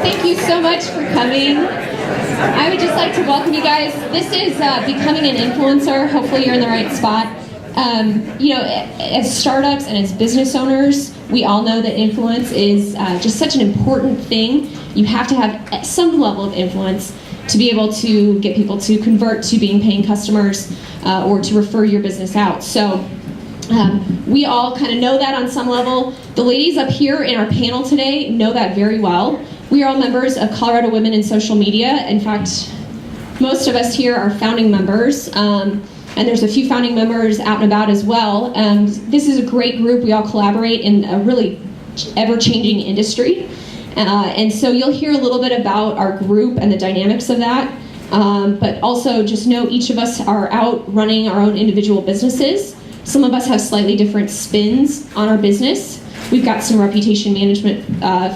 Thank you so much for coming. I would just like to welcome you guys. This is Becoming an Influencer. Hopefully you're in the right spot. As startups and as business owners, we all know that influence is just such an important thing. You have to have some level of influence to be able to get people to convert to being paying customers or to refer your business out. So we all kind of know that on some level. The ladies up here in our panel today know that very well. We are all members of Colorado Women in Social Media. In fact, most of us here are founding members, and there's a few founding members out and about as well. This is a great group. We all collaborate in a really ever-changing industry. And so you'll hear a little bit about our group and the dynamics of that. But also just know each of us are out running our own individual businesses. Some of us have slightly different spins on our business. We've got some reputation management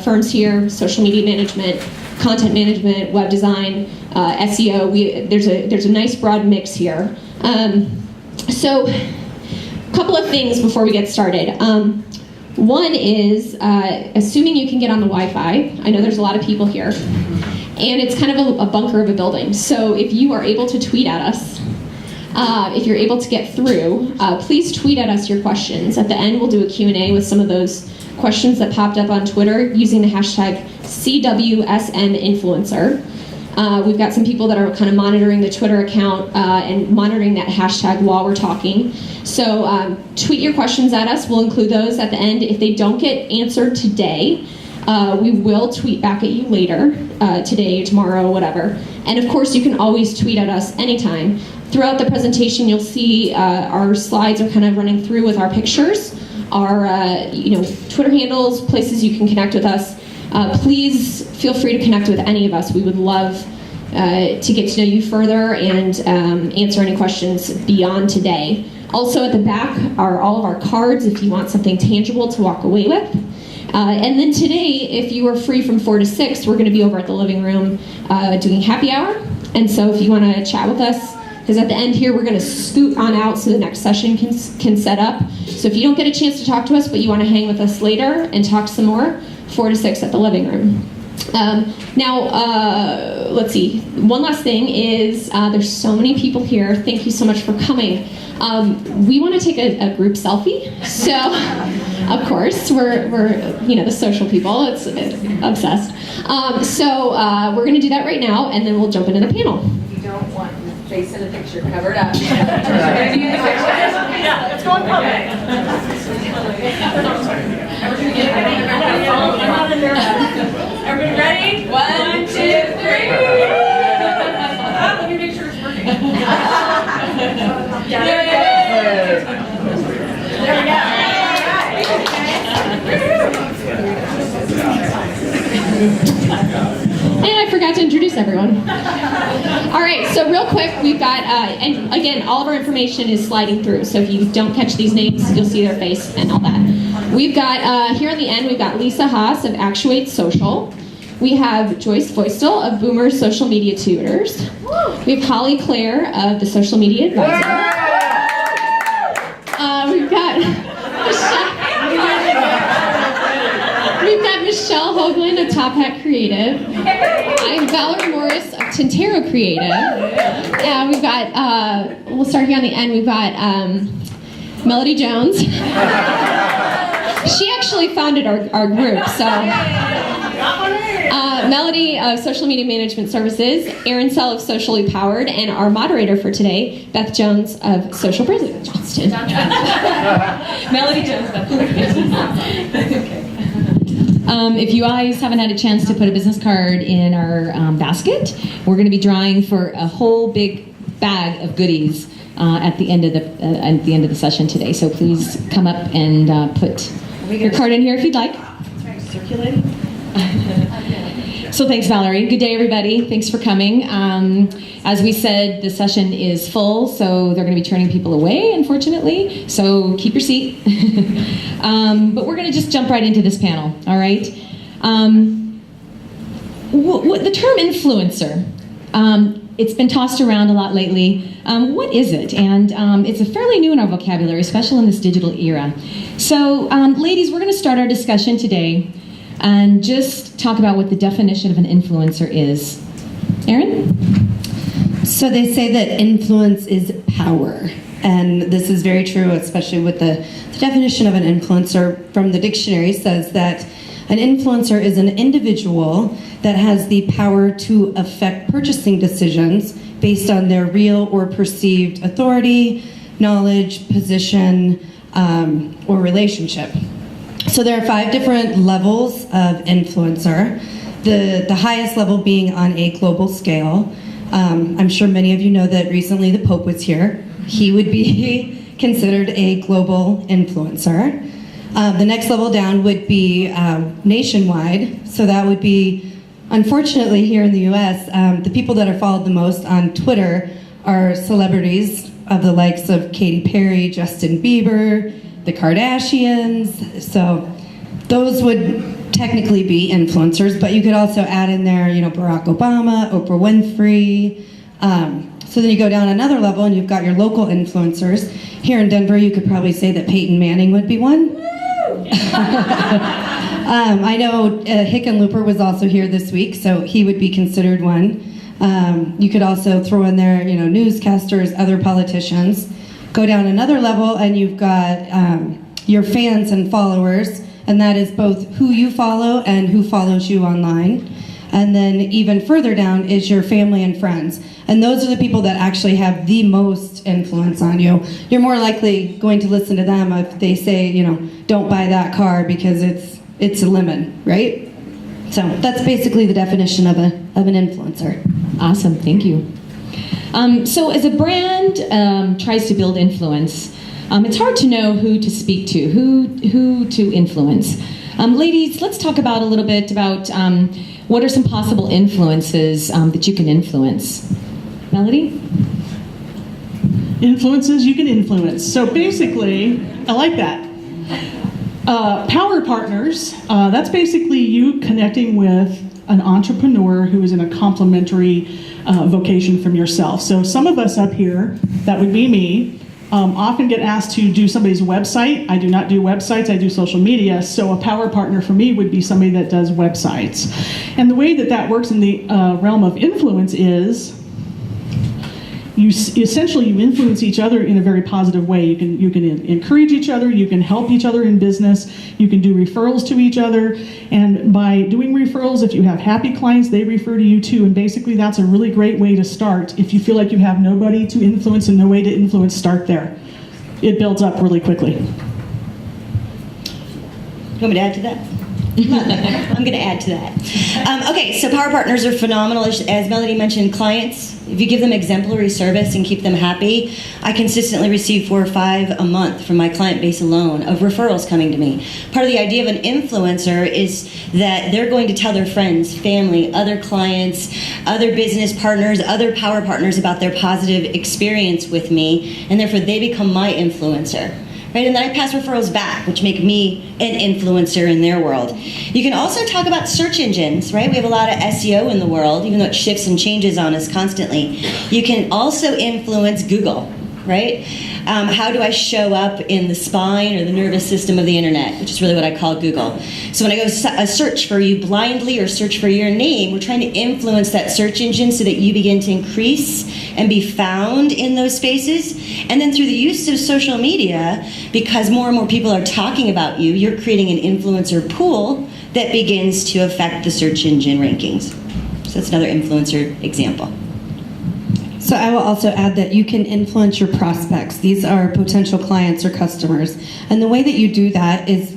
firms here, social media management, content management, web design, SEO. There's a nice broad mix here. So a couple of things before we get started. One is, assuming you can get on the Wi-Fi, I know there's a lot of people here, and it's kind of a bunker of a building. So if you are able to tweet at us, if you're able to get through, please tweet at us your questions. At the end, we'll do a Q&A with some of those questions that popped up on Twitter using the hashtag CWSMinfluencer. We've got some people that are kind of monitoring the Twitter account and monitoring that hashtag while we're talking. So tweet your questions at us. We'll include those at the end. If they don't get answered today, we will tweet back at you later, today, tomorrow, whatever. And of course, you can always tweet at us anytime. Throughout the presentation, you'll see our slides are kind of running through with our pictures, our Twitter handles, places you can connect with us. Please feel free to connect with any of us. We would love to get to know you further and answer any questions beyond today. Also at the back are all of our cards if you want something tangible to walk away with. And then today, if you are free from 4 to 6, we're going to be over at the living room doing happy hour. And so if you want to chat with us, because at the end here, we're going to scoot on out so the next session can set up. So if you don't get a chance to talk to us, but you want to hang with us later and talk some more, 4 to 6 at the living room. Let's see. One last thing is there's so many people here. Thank you so much for coming. We want to take a group selfie. So, of course, we're the social people. It's obsessed. So we're going to do that right now, and then we'll jump into the panel. You don't want your face in a picture covered up. Yeah, let's go on public. Everybody ready? 1, 2, 3. Let me make sure it's working. There we go. And I forgot to introduce everyone. All right, so real quick, we've got, and again, all of our information is sliding through, so if you don't catch these names, you'll see their face and all that. We've got, here on the end, we've got Lisa Haas of Actuate Social. We have Joyce Foistel of Boomer's Social Media Tutors. We have Holly Claire of the Social Media Advisor. We've got Michelle Hoagland of Top Hat Creative. I'm Valerie Morris of Tintero Creative. And we've got, we'll start here on the end, we've got Melody Jones. She actually founded our group, so. Melody of Social Media Management Services, Aaron Sell of Socially Powered, and our moderator for today, Beth Jones of Social President Johnston. Melody Jones. If you guys haven't had a chance to put a business card in our basket, we're going to be drawing for a whole big bag of goodies at the end of the session today. So please come up and put your card in here if you'd like. Circulating. So thanks, Valerie. Good day, everybody. Thanks for coming. As we said, the session is full, so they're going to be turning people away, unfortunately. So keep your seat. But we're going to just jump right into this panel, all right? The term influencer, it's been tossed around a lot lately. What is it? And it's fairly new in our vocabulary, especially in this digital era. So, ladies, we're going to start our discussion today and just talk about what the definition of an influencer is. Erin? So they say that influence is power. And this is very true, especially with the definition of an influencer from the dictionary says that an influencer is an individual that has the power to affect purchasing decisions based on their real or perceived authority, knowledge, position, or relationship. So there are 5 different levels of influencer. The highest level being on a global scale. I'm sure many of you know that recently the Pope was here. He would be considered a global influencer. The next level down would be nationwide. So that would be, unfortunately here in the US, the people that are followed the most on Twitter are celebrities of the likes of Katy Perry, Justin Bieber, the Kardashians. So those would technically be influencers, but you could also add in there, Barack Obama, Oprah Winfrey. So then you go down another level and you've got your local influencers. Here in Denver, you could probably say that Peyton Manning would be one. I know Hickenlooper was also here this week, so he would be considered one. You could also throw in there, newscasters, other politicians. Go down another level and you've got your fans and followers, and that is both who you follow and who follows you online. And then even further down is your family and friends. And those are the people that actually have the most influence on you. You're more likely going to listen to them if they say, don't buy that car because it's a lemon, right? So that's basically the definition of an influencer. Awesome, thank you. So as a brand tries to build influence, it's hard to know who to speak to, who to influence. Ladies, let's talk about a little bit about what are some possible influences that you can influence. Melody? Influences you can influence. So basically, I like that. Power partners, that's basically you connecting with an entrepreneur who is in a complementary vocation from yourself. So some of us up here, that would be me, often get asked to do somebody's website. I do not do websites, I do social media. So a power partner for me would be somebody that does websites. And the way that works in the realm of influence is you influence each other in a very positive way. You can encourage each other, you can help each other in business, you can do referrals to each other, and by doing referrals, if you have happy clients, they refer to you too, and basically that's a really great way to start. If you feel like you have nobody to influence and no way to influence, start there. It builds up really quickly. You want me to add to that? I'm going to add to that. Okay, so power partners are phenomenal. As Melody mentioned, clients, if you give them exemplary service and keep them happy, I consistently receive 4 or 5 a month from my client base alone of referrals coming to me. Part of the idea of an influencer is that they're going to tell their friends, family, other clients, other business partners, other power partners about their positive experience with me, and therefore they become my influencer. Right? And then I pass referrals back, which make me an influencer in their world. You can also talk about search engines, right? We have a lot of SEO in the world, even though it shifts and changes on us constantly. You can also influence Google, right? How do I show up in the spine or the nervous system of the internet, which is really what I call Google. So when I go search for you blindly or search for your name, we're trying to influence that search engine so that you begin to increase and be found in those spaces. And then through the use of social media, because more and more people are talking about you, you're creating an influencer pool that begins to affect the search engine rankings. So that's another influencer example. So I will also add that you can influence your prospects. These are potential clients or customers. And the way that you do that is,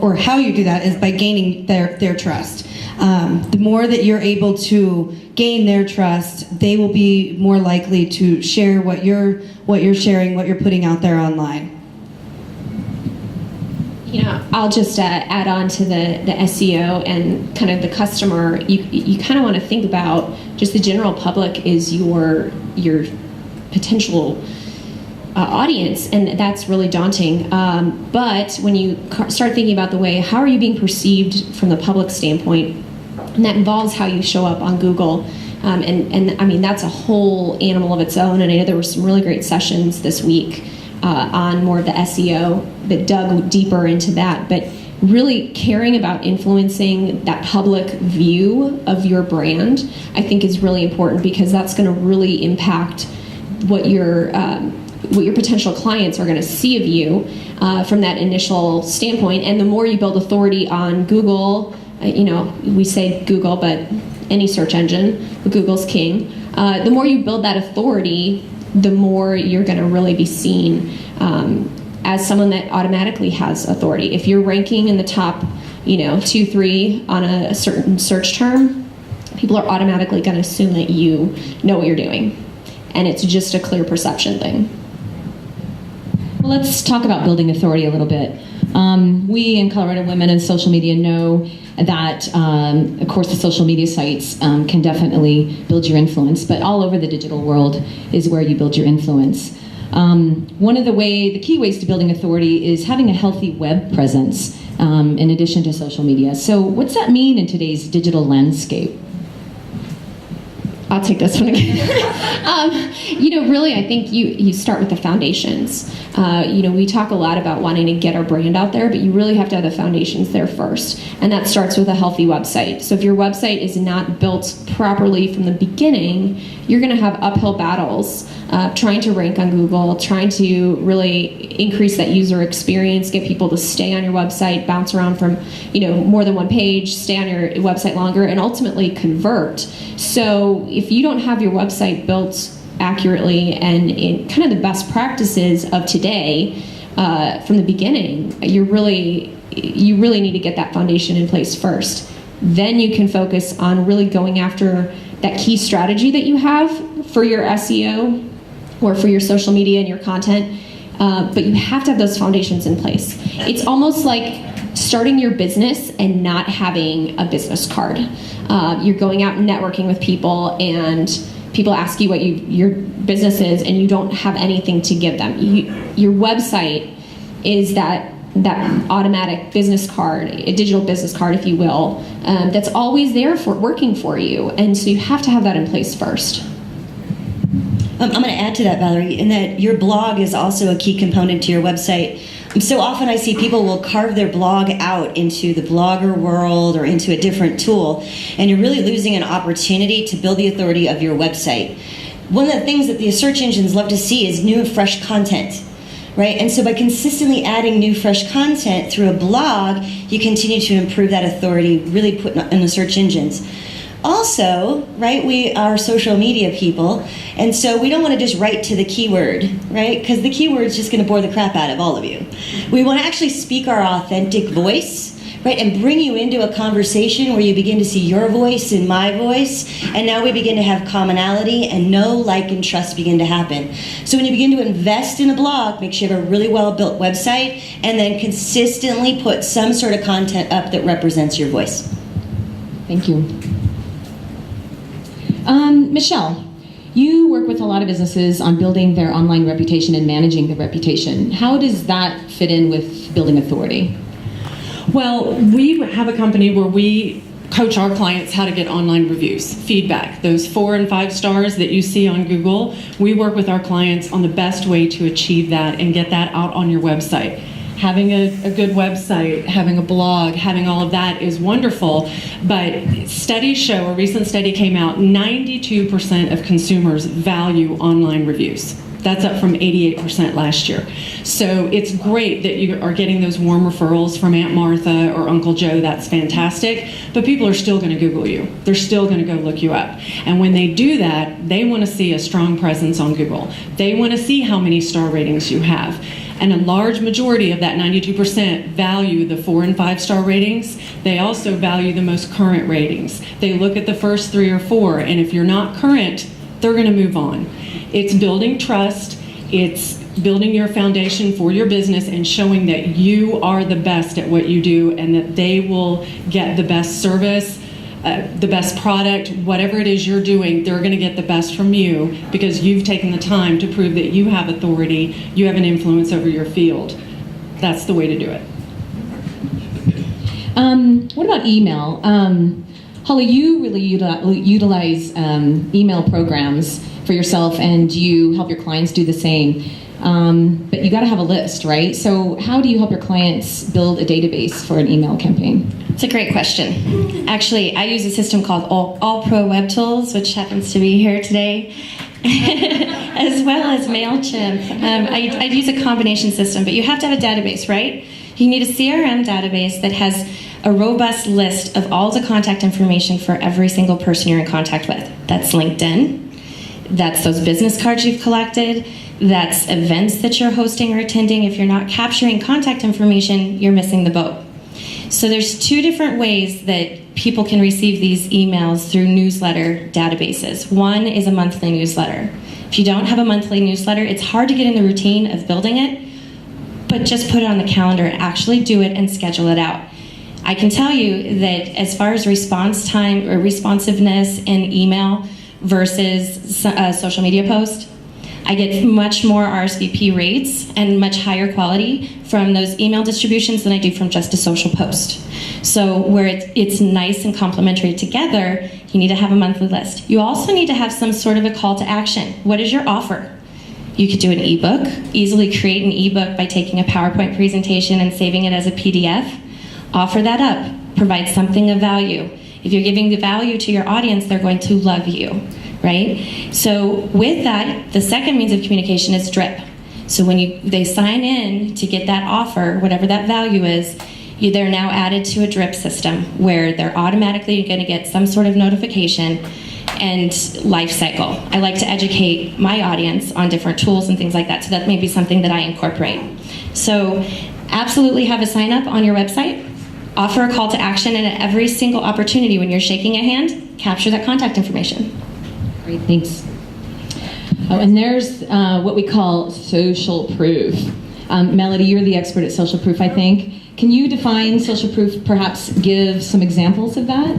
or how you do that, is by gaining their trust. The more that you're able to gain their trust, they will be more likely to share what you're sharing, what you're putting out there online. I'll just add on to the SEO and kind of the customer. You kind of want to think about just the general public is your potential audience, and that's really daunting. But when you start thinking about the way, how are you being perceived from the public standpoint, and that involves how you show up on Google. And I mean, that's a whole animal of its own, and I know there were some really great sessions this week on more of the SEO that dug deeper into that. But really caring about influencing that public view of your brand, I think is really important, because that's going to really impact what your potential clients are going to see of you from that initial standpoint. And the more you build authority on Google, we say Google, but any search engine, Google's king. The more you build that authority, the more you're going to really be seen as someone that automatically has authority. If you're ranking in the top, 2, 3 on a certain search term, people are automatically going to assume that you know what you're doing. And it's just a clear perception thing. Well, let's talk about building authority a little bit. We in Colorado Women in Social Media know that, of course, the social media sites can definitely build your influence, but all over the digital world is where you build your influence. One of the key ways to building authority is having a healthy web presence in addition to social media. So what's that mean in today's digital landscape? I'll take this one again. Really, I think you start with the foundations. We talk a lot about wanting to get our brand out there, but you really have to have the foundations there first. And that starts with a healthy website. So if your website is not built properly from the beginning, you're going to have uphill battles trying to rank on Google, trying to really increase that user experience, get people to stay on your website, bounce around from more than one page, stay on your website longer, and ultimately convert. So if you don't have your website built accurately and in kind of the best practices of today from the beginning, you really need to get that foundation in place first. Then you can focus on really going after that key strategy that you have for your SEO or for your social media and your content. But you have to have those foundations in place. It's almost like starting your business and not having a business card. You're going out and networking with people, and people ask you what your business is, and you don't have anything to give them. Your website is that automatic business card, a digital business card, if you will, that's always there for working for you. And so you have to have that in place first. I'm going to add to that, Valerie, in that your blog is also a key component to your website. So often I see people will carve their blog out into the blogger world or into a different tool, and you're really losing an opportunity to build the authority of your website. One of the things that the search engines love to see is new and fresh content, right? And so by consistently adding new, fresh content through a blog, you continue to improve that authority, really put in the search engines. Also, right, we are social media people, and so we don't want to just write to the keyword, right? Because the keyword is just going to bore the crap out of all of you. We want to actually speak our authentic voice, right, and bring you into a conversation where you begin to see your voice and my voice, and now we begin to have commonality, and know, like, and trust begin to happen. So when you begin to invest in a blog, make sure you have a really well-built website, and then consistently put some sort of content up that represents your voice. Thank you. Michelle, you work with a lot of businesses on building their online reputation and managing the reputation. How does that fit in with building authority? Well, we have a company where we coach our clients how to get online reviews, feedback, those 4 and 5 stars that you see on Google. We work with our clients on the best way to achieve that and get that out on your website. Having a good website, having a blog, having all of that is wonderful, but studies show, a recent study came out, 92% of consumers value online reviews. That's up from 88% last year. So it's great that you are getting those warm referrals from Aunt Martha or Uncle Joe. That's fantastic. But people are still going to Google you. They're still going to go look you up. And when they do that, they want to see a strong presence on Google. They want to see how many star ratings you have. And a large majority of that 92% value the 4 and 5 star ratings. They also value the most current ratings. They look at the first 3 or 4, and if you're not current, they're going to move on. It's building trust, it's building your foundation for your business and showing that you are the best at what you do and that they will get the best service, the best product, whatever it is you're doing, they're going to get the best from you because you've taken the time to prove that you have authority, you have an influence over your field. That's the way to do it. What about email? Holly, you really utilize email programs for yourself, and you help your clients do the same. but you got to have a list, right? So how do you help your clients build a database for an email campaign? It's a great question. Actually, I use a system called All Pro Web Tools, which happens to be here today, as well as MailChimp. I use a combination system, but you have to have a database, right? You need a CRM database that has a robust list of all the contact information for every single person you're in contact with. That's LinkedIn. That's those business cards you've collected. That's events that you're hosting or attending. If you're not capturing contact information, you're missing the boat. So there's two different ways that people can receive these emails through newsletter databases. One is a monthly newsletter. If you don't have a monthly newsletter, it's hard to get in the routine of building it, but just put it on the calendar and actually do it and schedule it out. I can tell you that as far as response time or responsiveness in email versus a social media post, I get much more RSVP rates and much higher quality from those email distributions than I do from just a social post. So where it's nice and complementary together, you need to have a monthly list. You also need to have some sort of a call to action. What is your offer? You could do an ebook, easily create an ebook by taking a PowerPoint presentation and saving it as a PDF. Offer that up, provide something of value. If you're giving the value to your audience, they're going to love you, right? So with that, the second means of communication is drip. So when they sign in to get that offer, whatever that value is, they're now added to a drip system where they're automatically going to get some sort of notification and life cycle. I like to educate my audience on different tools and things like that, so that may be something that I incorporate. So absolutely have a sign up on your website, offer a call to action, and at every single opportunity when you're shaking a hand, capture that contact information. Great, thanks. Oh, and there's what we call social proof. Melody, you're the expert at social proof, I think. Can you define social proof, perhaps give some examples of that?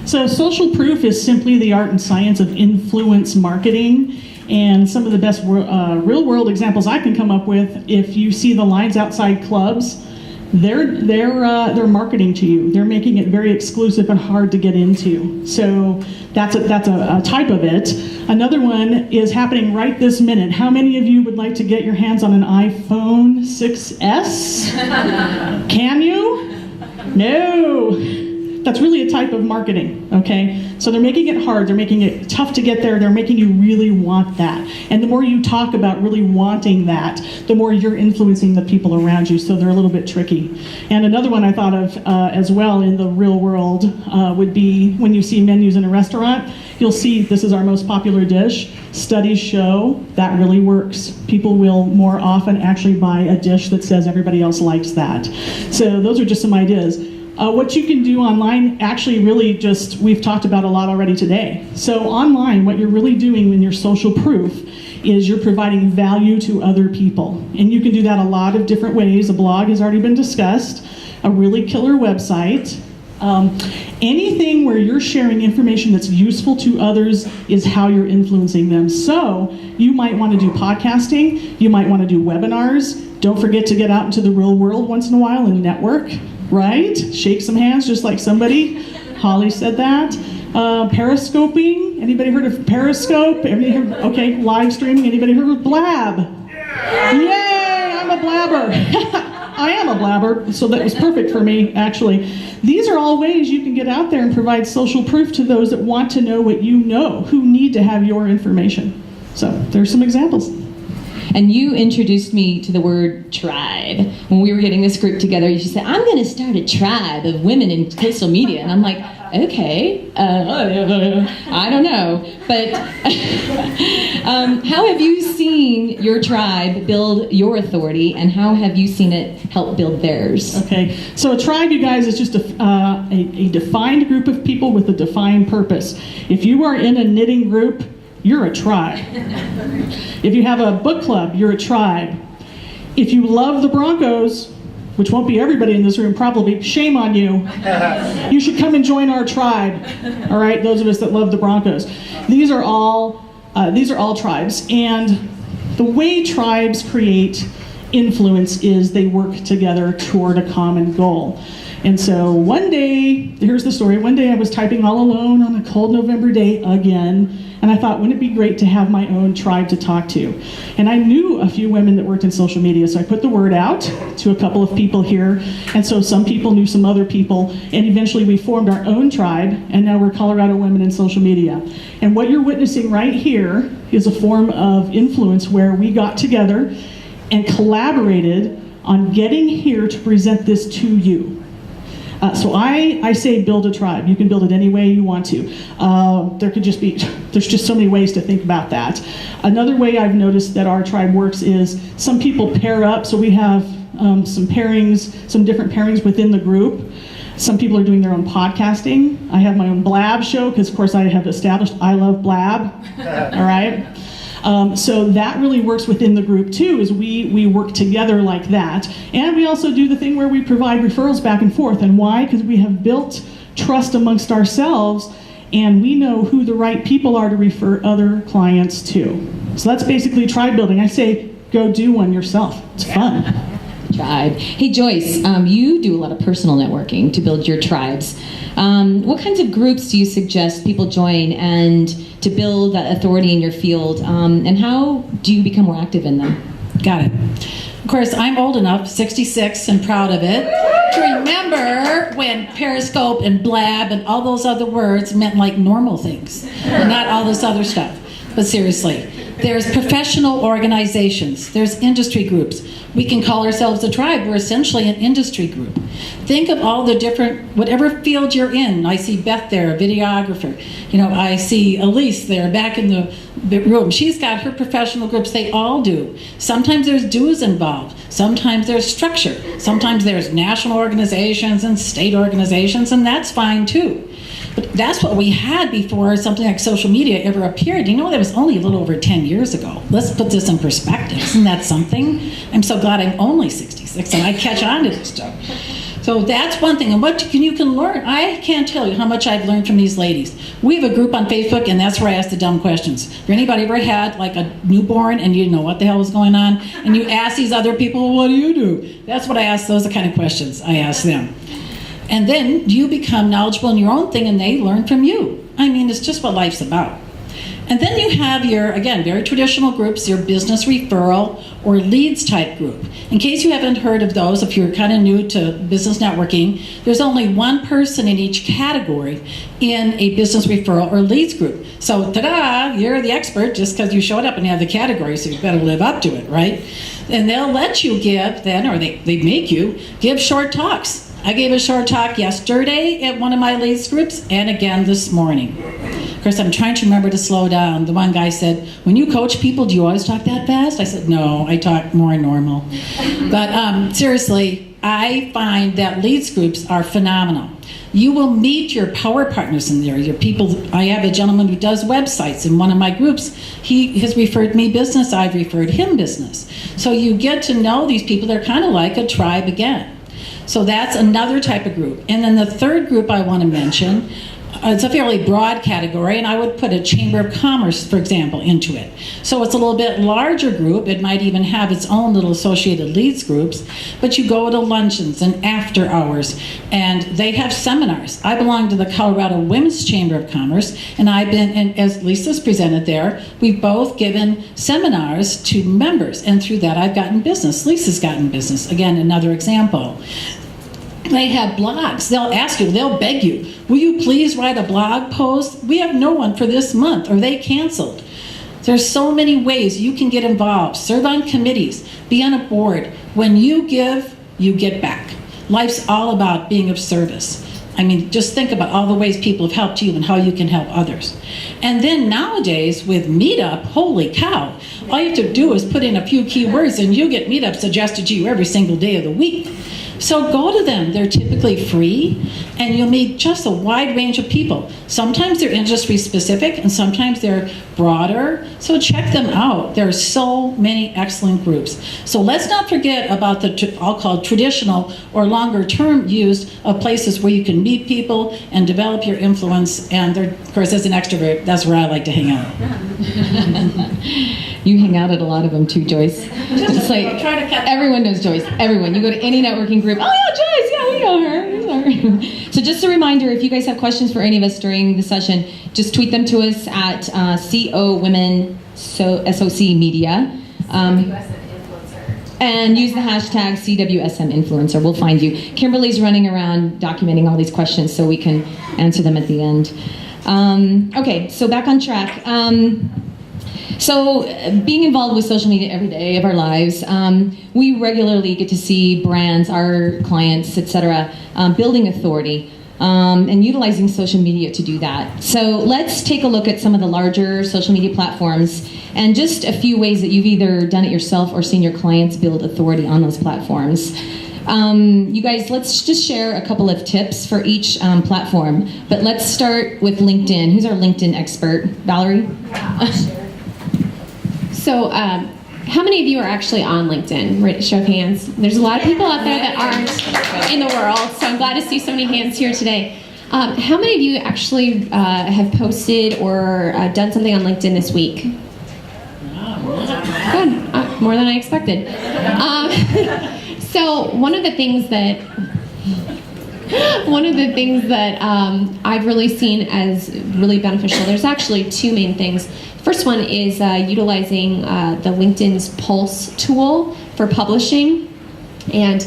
So social proof is simply the art and science of influence marketing. And some of the best real-world examples I can come up with, if you see the lines outside clubs, they're marketing to you. They're making it very exclusive and hard to get into. So that's a type of it. Another one is happening right this minute. How many of you would like to get your hands on an iPhone 6S? Can you? No. That's really a type of marketing, okay? So they're making it hard, they're making it tough to get there, they're making you really want that. And the more you talk about really wanting that, the more you're influencing the people around you, so they're a little bit tricky. And another one I thought of as well in the real world would be when you see menus in a restaurant, you'll see this is our most popular dish. Studies show that really works. People will more often actually buy a dish that says everybody else likes that. So those are just some ideas. What you can do online, actually really just, we've talked about a lot already today. So online, what you're really doing in your social proof is you're providing value to other people. And you can do that a lot of different ways. A blog has already been discussed, a really killer website. Anything where you're sharing information that's useful to others is how you're influencing them. So you might want to do podcasting, you might want to do webinars. Don't forget to get out into the real world once in a while and network. Right? Shake some hands just like somebody. Holly said that. Periscoping. Anybody heard of Periscope? Anybody heard? Okay, live streaming. Anybody heard of Blab? Yay, I'm a blabber. I am a blabber, so that was perfect for me, actually. These are all ways you can get out there and provide social proof to those that want to know what you know, who need to have your information. So there's some examples. And you introduced me to the word tribe. When we were getting this group together, you said, I'm going to start a tribe of women in coastal media. And I'm like, okay, I don't know. But how have you seen your tribe build your authority, and how have you seen it help build theirs? Okay, so a tribe, you guys, is just a defined group of people with a defined purpose. If you are in a knitting group, you're a tribe. If you have a book club, you're a tribe. If you love the Broncos, which won't be everybody in this room probably, shame on you. You should come and join our tribe. All right, those of us that love the Broncos. These are all tribes, and the way tribes create influence is they work together toward a common goal. And so one day, here's the story. One day I was typing all alone on a cold November day again, and I thought, wouldn't it be great to have my own tribe to talk to? And I knew a few women that worked in social media, so I put the word out to a couple of people here, and so some people knew some other people, and eventually we formed our own tribe, and now we're Colorado Women in Social Media. And what you're witnessing right here is a form of influence where we got together and collaborated on getting here to present this to you. So I say build a tribe. You can build it any way you want to. There's just so many ways to think about that. Another way I've noticed that our tribe works is some people pair up. So we have some different pairings within the group. Some people are doing their own podcasting. I have my own blab show because, of course, I have established I love blab. All right. So that really works within the group too, is we work together like that. And we also do the thing where we provide referrals back and forth. And why? Because we have built trust amongst ourselves, and we know who the right people are to refer other clients to. So that's basically tribe building. I say go do one yourself. It's fun. Tribe. Hey Joyce, you do a lot of personal networking to build your tribes. What kinds of groups do you suggest people join and to build that authority in your field? And how do you become more active in them? Got it. Of course, I'm old enough, 66, and proud of it, to remember when Periscope and Blab and all those other words meant like normal things, not all this other stuff. But seriously, there's professional organizations, there's industry groups. We can call ourselves a tribe. We're essentially an industry group. Think of all the different, whatever field you're in. I see Beth there, a videographer. I see Elise there back in the room. She's got her professional groups. They all do. Sometimes there's dues involved. Sometimes there's structure. Sometimes there's national organizations and state organizations, and that's fine too. But that's what we had before something like social media ever appeared. That was only a little over 10 years ago. Let's put this in perspective. Isn't that something? I'm so glad I'm only 66 and I catch on to this stuff. So that's one thing. And what you can learn. I can't tell you how much I've learned from these ladies. We have a group on Facebook, and that's where I ask the dumb questions. Have anybody ever had like a newborn and you didn't know what the hell was going on? And you ask these other people, well, what do you do? That's what I ask. Those are the kind of questions I ask them. And then you become knowledgeable in your own thing and they learn from you. It's just what life's about. And then you have your, again, very traditional groups, your business referral or leads type group. In case you haven't heard of those, if you're kind of new to business networking, there's only one person in each category in a business referral or leads group. So, ta-da, you're the expert just because you showed up and you have the category, so you better live up to it, right? And they'll let you give then, or they make you give short talks. I gave a short talk yesterday at one of my leads groups and again this morning. Of course, I'm trying to remember to slow down. The one guy said, when you coach people, do you always talk that fast? I said, no, I talk more normal. But seriously, I find that leads groups are phenomenal. You will meet your power partners in there, your people. I have a gentleman who does websites in one of my groups. He has referred me business, I've referred him business. So you get to know these people. They're kind of like a tribe again. So that's another type of group. And then the third group I want to mention, it's a fairly broad category, and I would put a Chamber of Commerce, for example, into it. So it's a little bit larger group. It might even have its own little associated leads groups, but you go to luncheons and after hours, and they have seminars. I belong to the Colorado Women's Chamber of Commerce, and I've been, and as Lisa's presented there, we've both given seminars to members, and through that I've gotten business. Lisa's gotten business. Again, another example. They have blogs. They'll ask you, they'll beg you, will you please write a blog post? We have no one for this month, or they canceled. There's so many ways you can get involved. Serve on committees, be on a board. When you give, you get back. Life's all about being of service. Just think about all the ways people have helped you and how you can help others. And then nowadays with Meetup, holy cow, all you have to do is put in a few keywords and you get Meetup suggested to you every single day of the week. So go to them. They're typically free, and you'll meet just a wide range of people. Sometimes they're industry specific, and sometimes they're broader. So check them out. There are so many excellent groups. So let's not forget about the, I'll call traditional or longer term use of places where you can meet people and develop your influence. And of course, as an extrovert, that's where I like to hang out. You hang out at a lot of them too, Joyce. It's like everyone knows Joyce. Everyone. You go to any networking group. Oh yeah, Joyce. Yeah, we know her. So just a reminder, if you guys have questions for any of us during the session, just tweet them to us at CO Women SOC Media. And use the hashtag CWSM Influencer. We'll find you. Kimberly's running around documenting all these questions so we can answer them at the end. Okay, so back on track. So being involved with social media every day of our lives, we regularly get to see brands, our clients, etc., building authority and utilizing social media to do that. So let's take a look at some of the larger social media platforms and just a few ways that you've either done it yourself or seen your clients build authority on those platforms. You guys, let's just share a couple of tips for each platform. But let's start with LinkedIn. Who's our LinkedIn expert? Valerie? So, how many of you are actually on LinkedIn? Right, show of hands. There's a lot of people out there that aren't in the world, so I'm glad to see so many hands here today. How many of you actually have posted or done something on LinkedIn this week? Good, more than I expected. So one of the things that I've really seen as really beneficial, there's actually two main things. First one is utilizing the LinkedIn's Pulse tool for publishing. And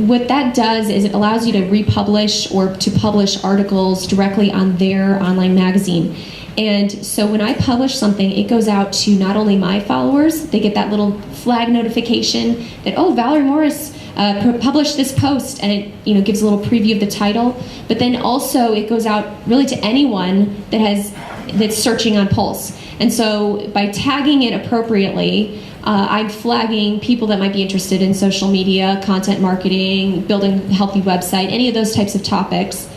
what that does is it allows you to republish or to publish articles directly on their online magazine. And so when I publish something, it goes out to not only my followers, they get that little flag notification that, oh, Valerie Morris published this post, and it gives a little preview of the title, but then also it goes out really to anyone that's searching on Pulse. And so by tagging it appropriately, I'm flagging people that might be interested in social media, content marketing, building a healthy website, any of those types of topics.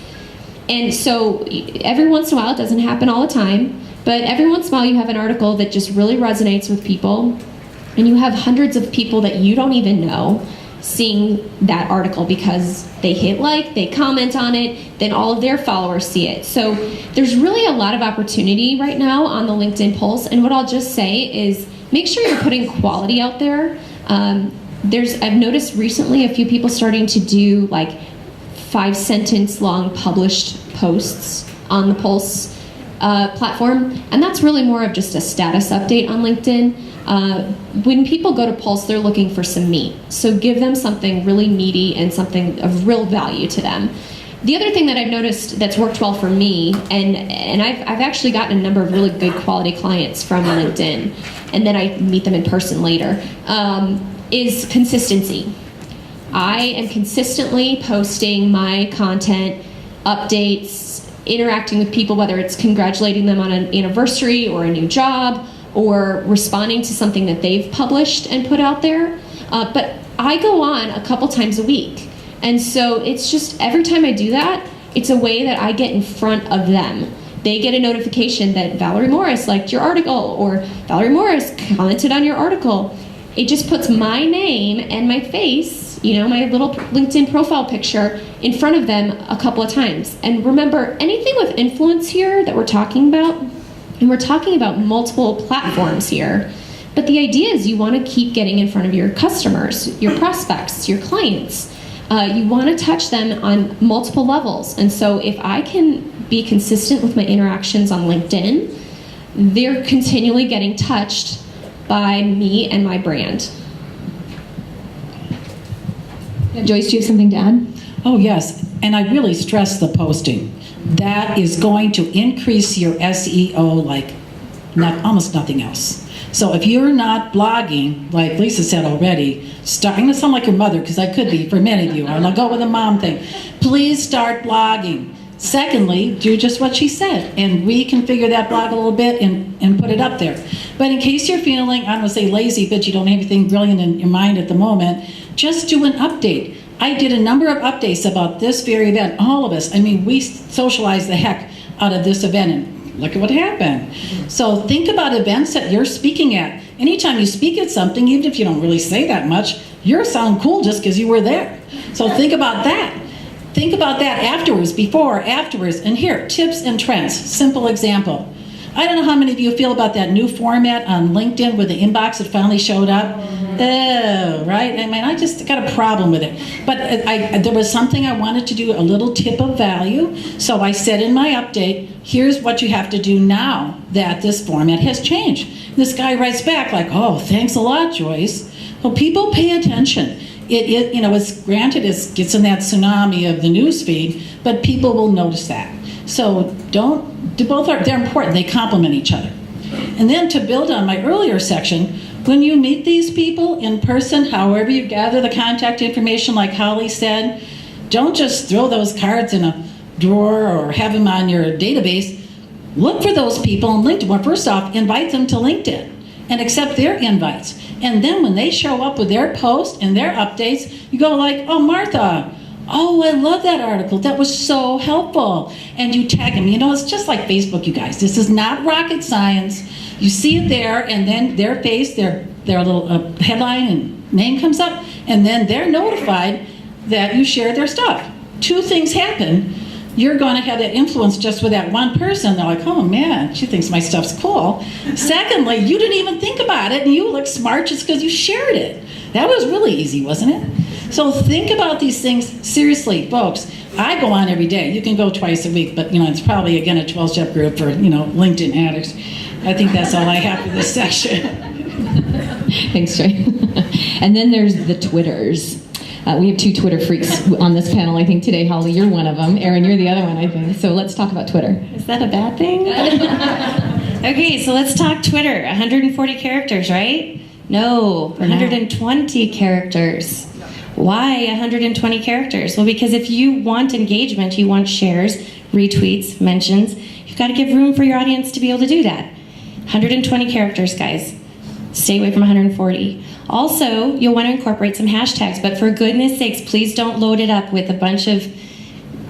And so every once in a while, it doesn't happen all the time, but every once in a while you have an article that just really resonates with people, and you have hundreds of people that you don't even know seeing that article because they hit like, they comment on it, then all of their followers see it. So there's really a lot of opportunity right now on the LinkedIn Pulse, and what I'll just say is make sure you're putting quality out there. I've noticed recently a few people starting to do like 5-sentence long published posts on the Pulse platform, and that's really more of just a status update on LinkedIn. When people go to Pulse, they're looking for some meat. So give them something really meaty and something of real value to them. The other thing that I've noticed that's worked well for me, and I've actually gotten a number of really good quality clients from LinkedIn, and then I meet them in person later, is consistency. I am consistently posting my content, updates, interacting with people, whether it's congratulating them on an anniversary or a new job, or responding to something that they've published and put out there. But I go on a couple times a week. And so it's just every time I do that, it's a way that I get in front of them. They get a notification that Valerie Morris liked your article, or Valerie Morris commented on your article. It just puts my name and my face, my little LinkedIn profile picture in front of them a couple of times. And remember, anything with influence here that we're talking about, and we're talking about multiple platforms here, but the idea is you want to keep getting in front of your customers, your prospects, your clients. You want to touch them on multiple levels. And so if I can be consistent with my interactions on LinkedIn, they're continually getting touched by me and my brand. Joyce, do you have something to add? Oh, yes. And I really stress the posting. That is going to increase your SEO like almost nothing else. So if you're not blogging, like Lisa said already, I'm going to sound like your mother because I could be for many of you. I'll go with the mom thing. Please start blogging. Secondly, do just what she said and reconfigure that blog a little bit and put it up there. But in case you're feeling, I don't want to say lazy, but you don't have anything brilliant in your mind at the moment, just do an update. I did a number of updates about this very event, all of us. I mean, we socialized the heck out of this event, and look at what happened. So think about events that you're speaking at. Anytime you speak at something, even if you don't really say that much, you sound cool just because you were there. So think about that. Think about that afterwards, before, afterwards. And here, tips and trends. Simple example. I don't know how many of you feel about that new format on LinkedIn with the inbox that finally showed up. Oh, right? I mean, I just got a problem with it. But there was something I wanted to do, a little tip of value. So I said in my update, here's what you have to do now that this format has changed. This guy writes back like, oh, thanks a lot, Joyce. Well, people pay attention. It's granted it gets in that tsunami of the news feed, but people will notice that. So they're important. They complement each other. And then to build on my earlier section, when you meet these people in person, however you gather the contact information, like Holly said, don't just throw those cards in a drawer or have them on your database. Look for those people on LinkedIn. Well, first off, invite them to LinkedIn and accept their invites. And then when they show up with their posts and their updates, you go like, oh, Martha, oh, I love that article. That was so helpful. And you tag them. It's just like Facebook, you guys. This is not rocket science. You see it there, and then their face, their little headline and name comes up, and then they're notified that you share their stuff. Two things happen. You're going to have that influence just with that one person. They're like, oh man, she thinks my stuff's cool. Secondly, you didn't even think about it, and you look smart just because you shared it. That was really easy, wasn't it? So think about these things seriously, folks. I go on every day. You can go twice a week, but it's probably, again, a 12-step group for, LinkedIn addicts. I think that's all I have for this section. Thanks, Joy. And then there's the Twitters. We have two Twitter freaks on this panel, I think, today. Holly, you're one of them. Erin, you're the other one, I think. So let's talk about Twitter. Is that a bad thing? Okay, so let's talk Twitter. 140 characters, right? No, 120 characters. Why 120 characters? Well, because if you want engagement, you want shares, retweets, mentions, you've got to give room for your audience to be able to do that. 120 characters, guys. Stay away from 140. Also, you'll want to incorporate some hashtags, but for goodness sakes, please don't load it up with a bunch of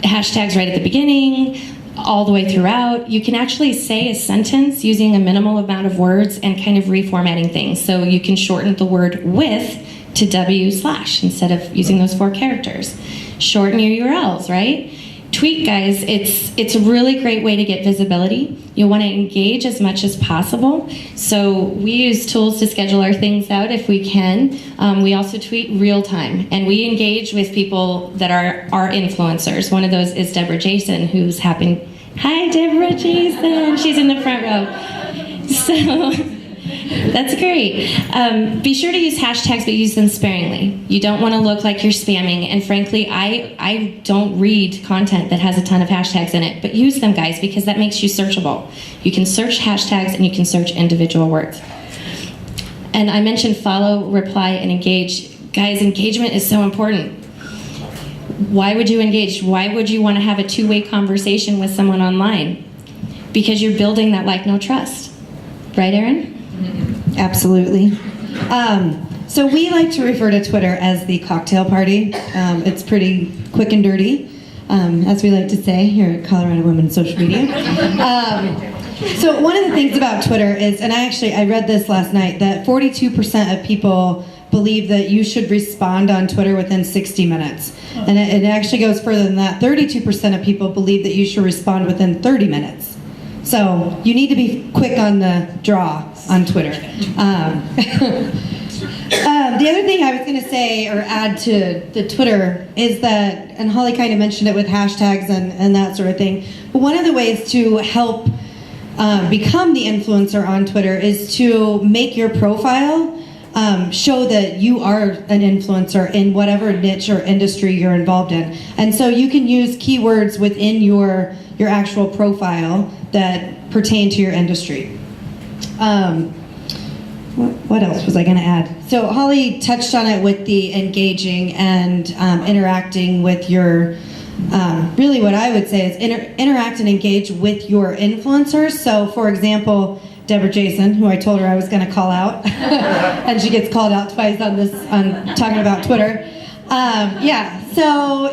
hashtags right at the beginning, all the way throughout. You can actually say a sentence using a minimal amount of words and kind of reformatting things. So you can shorten the word with to W/ instead of using those 4 characters. Shorten your URLs, right? Tweet, guys, it's a really great way to get visibility. You'll want to engage as much as possible. So we use tools to schedule our things out if we can. We also tweet real time, and we engage with people that are our influencers. One of those is Deborah Jason, who's happening. Hi, Deborah Jason. She's in the front row. So that's great. Be sure to use hashtags, but use them sparingly. You don't want to look like you're spamming. And frankly, I don't read content that has a ton of hashtags in it, but use them, guys, because that makes you searchable. You can search hashtags and you can search individual words. And I mentioned follow, reply, and engage. Guys, engagement is so important. Why would you engage? Why would you want to have a two-way conversation with someone online? Because you're building that like, no trust. Right, Erin? Absolutely. So we like to refer to Twitter as the cocktail party. It's pretty quick and dirty, as we like to say here at Colorado Women's Social Media. So one of the things about Twitter is, and I read this last night, that 42% of people believe that you should respond on Twitter within 60 minutes. And it actually goes further than that. 32% of people believe that you should respond within 30 minutes. So you need to be quick on the draw on Twitter. The other thing I was going to say or add to the Twitter is that, and Holly kind of mentioned it with hashtags and that sort of thing, but one of the ways to help become the influencer on Twitter is to make your profile show that you are an influencer in whatever niche or industry you're involved in. And so you can use keywords within your actual profile that pertain to your industry. What else was I going to add? So Holly touched on it with the engaging and interacting with your, really what I would say is interact and engage with your influencers. So for example, Deborah Jason, who I told her I was going to call out, and she gets called out twice on talking about Twitter. So,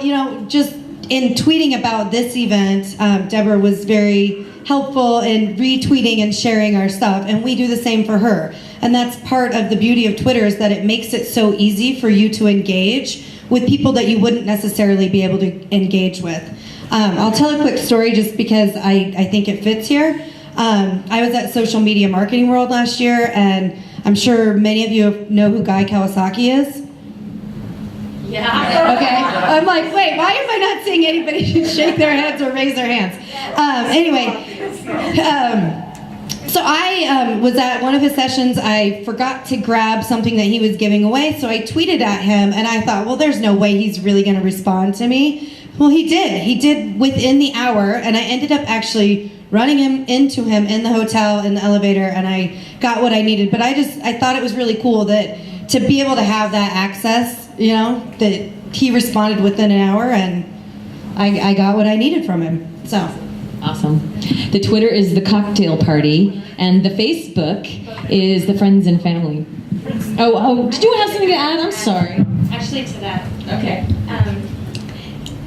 just in tweeting about this event, Deborah was very helpful in retweeting and sharing our stuff, and we do the same for her. And that's part of the beauty of Twitter, is that it makes it so easy for you to engage with people that you wouldn't necessarily be able to engage with. I'll tell a quick story just because I think it fits here. I was at Social Media Marketing World last year, and I'm sure many of you know who Guy Kawasaki is. Yeah. Okay. I'm like, wait, why am I not seeing anybody shake their heads or raise their hands? So I was at one of his sessions. I forgot to grab something that he was giving away, so I tweeted at him, and I thought, well, there's no way he's really going to respond to me. Well, he did. He did within the hour, and I ended up actually running into him in the hotel, in the elevator, and I got what I needed. But I thought it was really cool that to be able to have that access, you know, that he responded within an hour, and I got what I needed from him. So. Awesome. The Twitter is the cocktail party, and the Facebook is the friends and family. Oh, did you have something to add? I'm sorry. Actually, to that. Okay.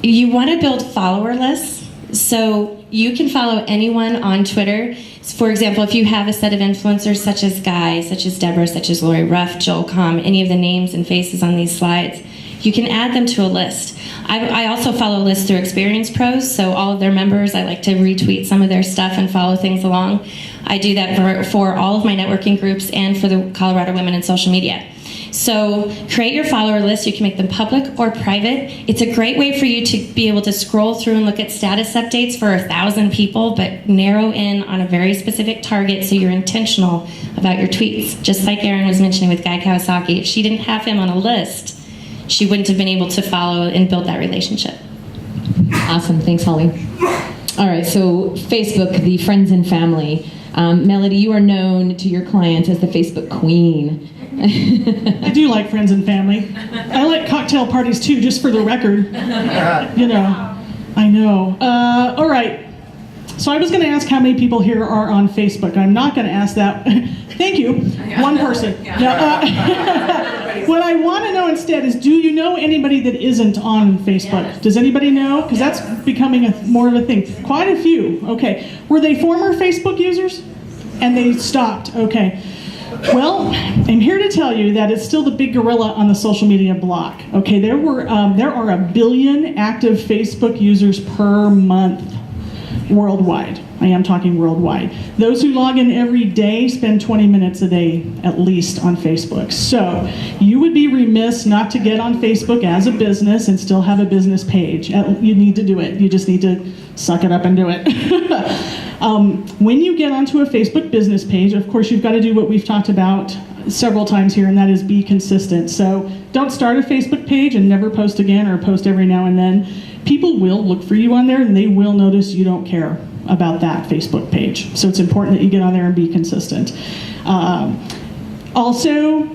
You want to build follower lists, so you can follow anyone on Twitter. For example, if you have a set of influencers such as Guy, such as Deborah, such as Lori Ruff, Joel Com, any of the names and faces on these slides, you can add them to a list. I also follow lists through Experience Pros, so all of their members, I like to retweet some of their stuff and follow things along. I do that for all of my networking groups and for the Colorado Women in Social Media. So create your follower list. You can make them public or private. It's a great way for you to be able to scroll through and look at status updates for 1,000 people, but narrow in on a very specific target so you're intentional about your tweets. Just like Erin was mentioning with Guy Kawasaki, if she didn't have him on a list, she wouldn't have been able to follow and build that relationship. Awesome. Thanks, Holly. All right, so Facebook, the friends and family. Melody, you are known to your clients as the Facebook queen. I do like friends and family. I like cocktail parties too, just for the record. You know, I know. All right. So I was going to ask how many people here are on Facebook. I'm not going to ask that. Thank you. One person. What I want to know instead is, do you know anybody that isn't on Facebook? Does anybody know? Because that's becoming more of a thing. Quite a few. Okay. Were they former Facebook users? And they stopped. Okay. Well, I'm here to tell you that it's still the big gorilla on the social media block. Okay, there are 1 billion active Facebook users per month worldwide. I am talking worldwide. Those who log in every day spend 20 minutes a day at least on Facebook. So you would be remiss not to get on Facebook as a business and still have a business page. You need to do it. You just need to suck it up and do it. When you get onto a Facebook business page, of course, you've got to do what we've talked about several times here, and that is be consistent. So don't start a Facebook page and never post again, or post every now and then. People will look for you on there, and they will notice you don't care about that Facebook page. So it's important that you get on there and be consistent. Also,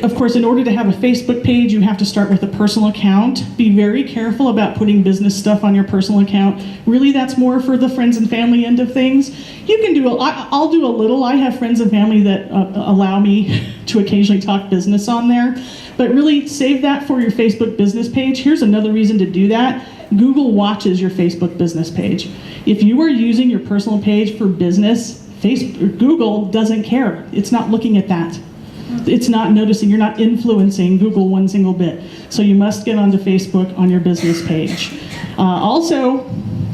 of course, in order to have a Facebook page, you have to start with a personal account. Be very careful about putting business stuff on your personal account. Really, that's more for the friends and family end of things. You can do I'll do a little. I have friends and family that allow me to occasionally talk business on there. But really, save that for your Facebook business page. Here's another reason to do that. Google watches your Facebook business page. If you are using your personal page for business, Google doesn't care. It's not looking at that. It's not noticing. You're not influencing Google one single bit. So you must get onto Facebook on your business page. Also,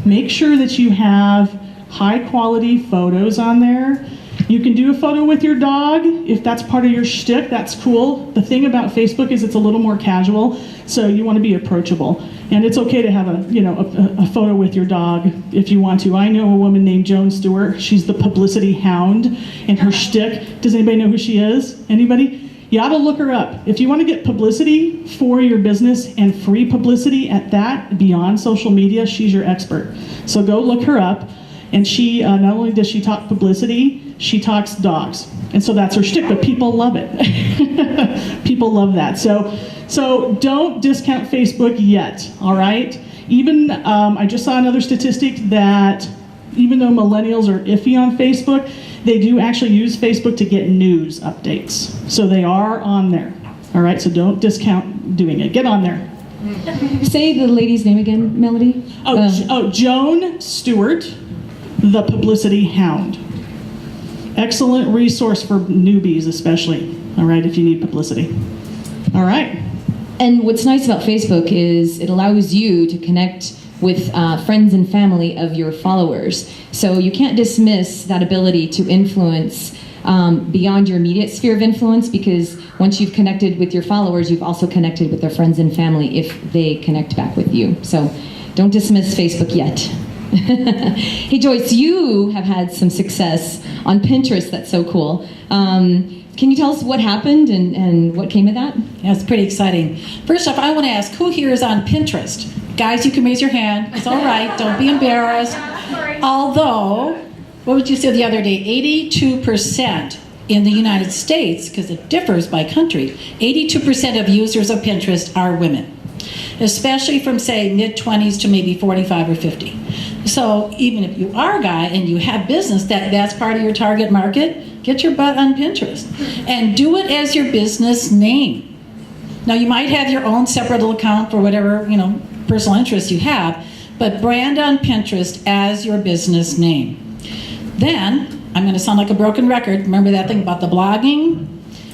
make sure that you have high quality photos on there. You can do a photo with your dog if that's part of your shtick. That's cool. The thing about Facebook is it's a little more casual, so you want to be approachable. And it's okay to have a photo with your dog if you want to. I know a woman named Joan Stewart. She's the publicity hound, and her shtick. Does anybody know who she is? Anybody? You ought to look her up. If you want to get publicity for your business and free publicity at that beyond social media, she's your expert. So go look her up. And she, not only does she talk publicity, she talks dogs. And so that's her shtick, but people love it. People love that. So don't discount Facebook yet, all right? Even, I just saw another statistic that even though millennials are iffy on Facebook, they do actually use Facebook to get news updates. So they are on there, all right? So don't discount doing it. Get on there. Say the lady's name again, Melody. Joan Stewart, the publicity hound. Excellent resource for newbies, especially, all right, if you need publicity. All right. And what's nice about Facebook is it allows you to connect with friends and family of your followers. So you can't dismiss that ability to influence beyond your immediate sphere of influence, because once you've connected with your followers, you've also connected with their friends and family if they connect back with you. So don't dismiss Facebook yet. Hey Joyce, you have had some success on Pinterest. That's so cool. Can you tell us what happened and what came of that? Yeah, it's pretty exciting. First off, I want to ask, who here is on Pinterest? Guys, you can raise your hand. It's all right. Don't be embarrassed. Although, what would you say the other day? 82% in the United States, because it differs by country, 82% of users of Pinterest are women, especially from, say, mid-20s to maybe 45 or 50. So even if you are a guy and you have business, that's part of your target market, get your butt on Pinterest. And do it as your business name. Now, you might have your own separate little account for whatever, personal interests you have, but brand on Pinterest as your business name. Then, I'm going to sound like a broken record. Remember that thing about the blogging?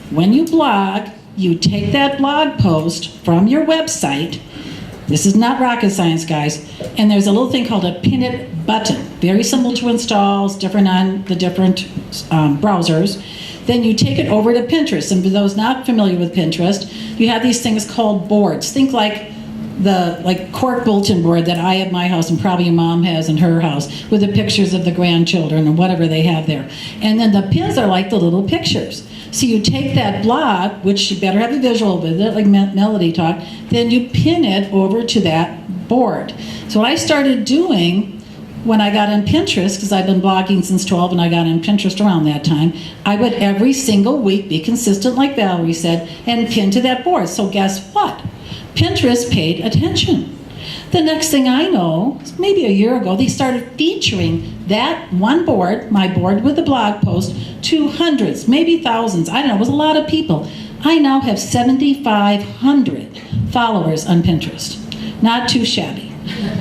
When you blog, you take that blog post from your website. This is not rocket science, guys. And there's a little thing called a pin it button. Very simple to install, it's different on the different browsers. Then you take it over to Pinterest. And for those not familiar with Pinterest, you have these things called boards. Think like the cork bulletin board that I have at my house and probably your mom has in her house, with the pictures of the grandchildren and whatever they have there. And then the pins are like the little pictures. So you take that blog, which you better have a visual with it, like Melody talked, then you pin it over to that board. So what I started doing when I got on Pinterest, because I've been blogging since 12 and I got on Pinterest around that time, I would every single week be consistent, like Valerie said, and pin to that board. So guess what? Pinterest paid attention. The next thing I know, maybe a year ago, they started featuring that one board, my board with the blog post, to hundreds, maybe thousands. I don't know, it was a lot of people. I now have 7,500 followers on Pinterest. Not too shabby,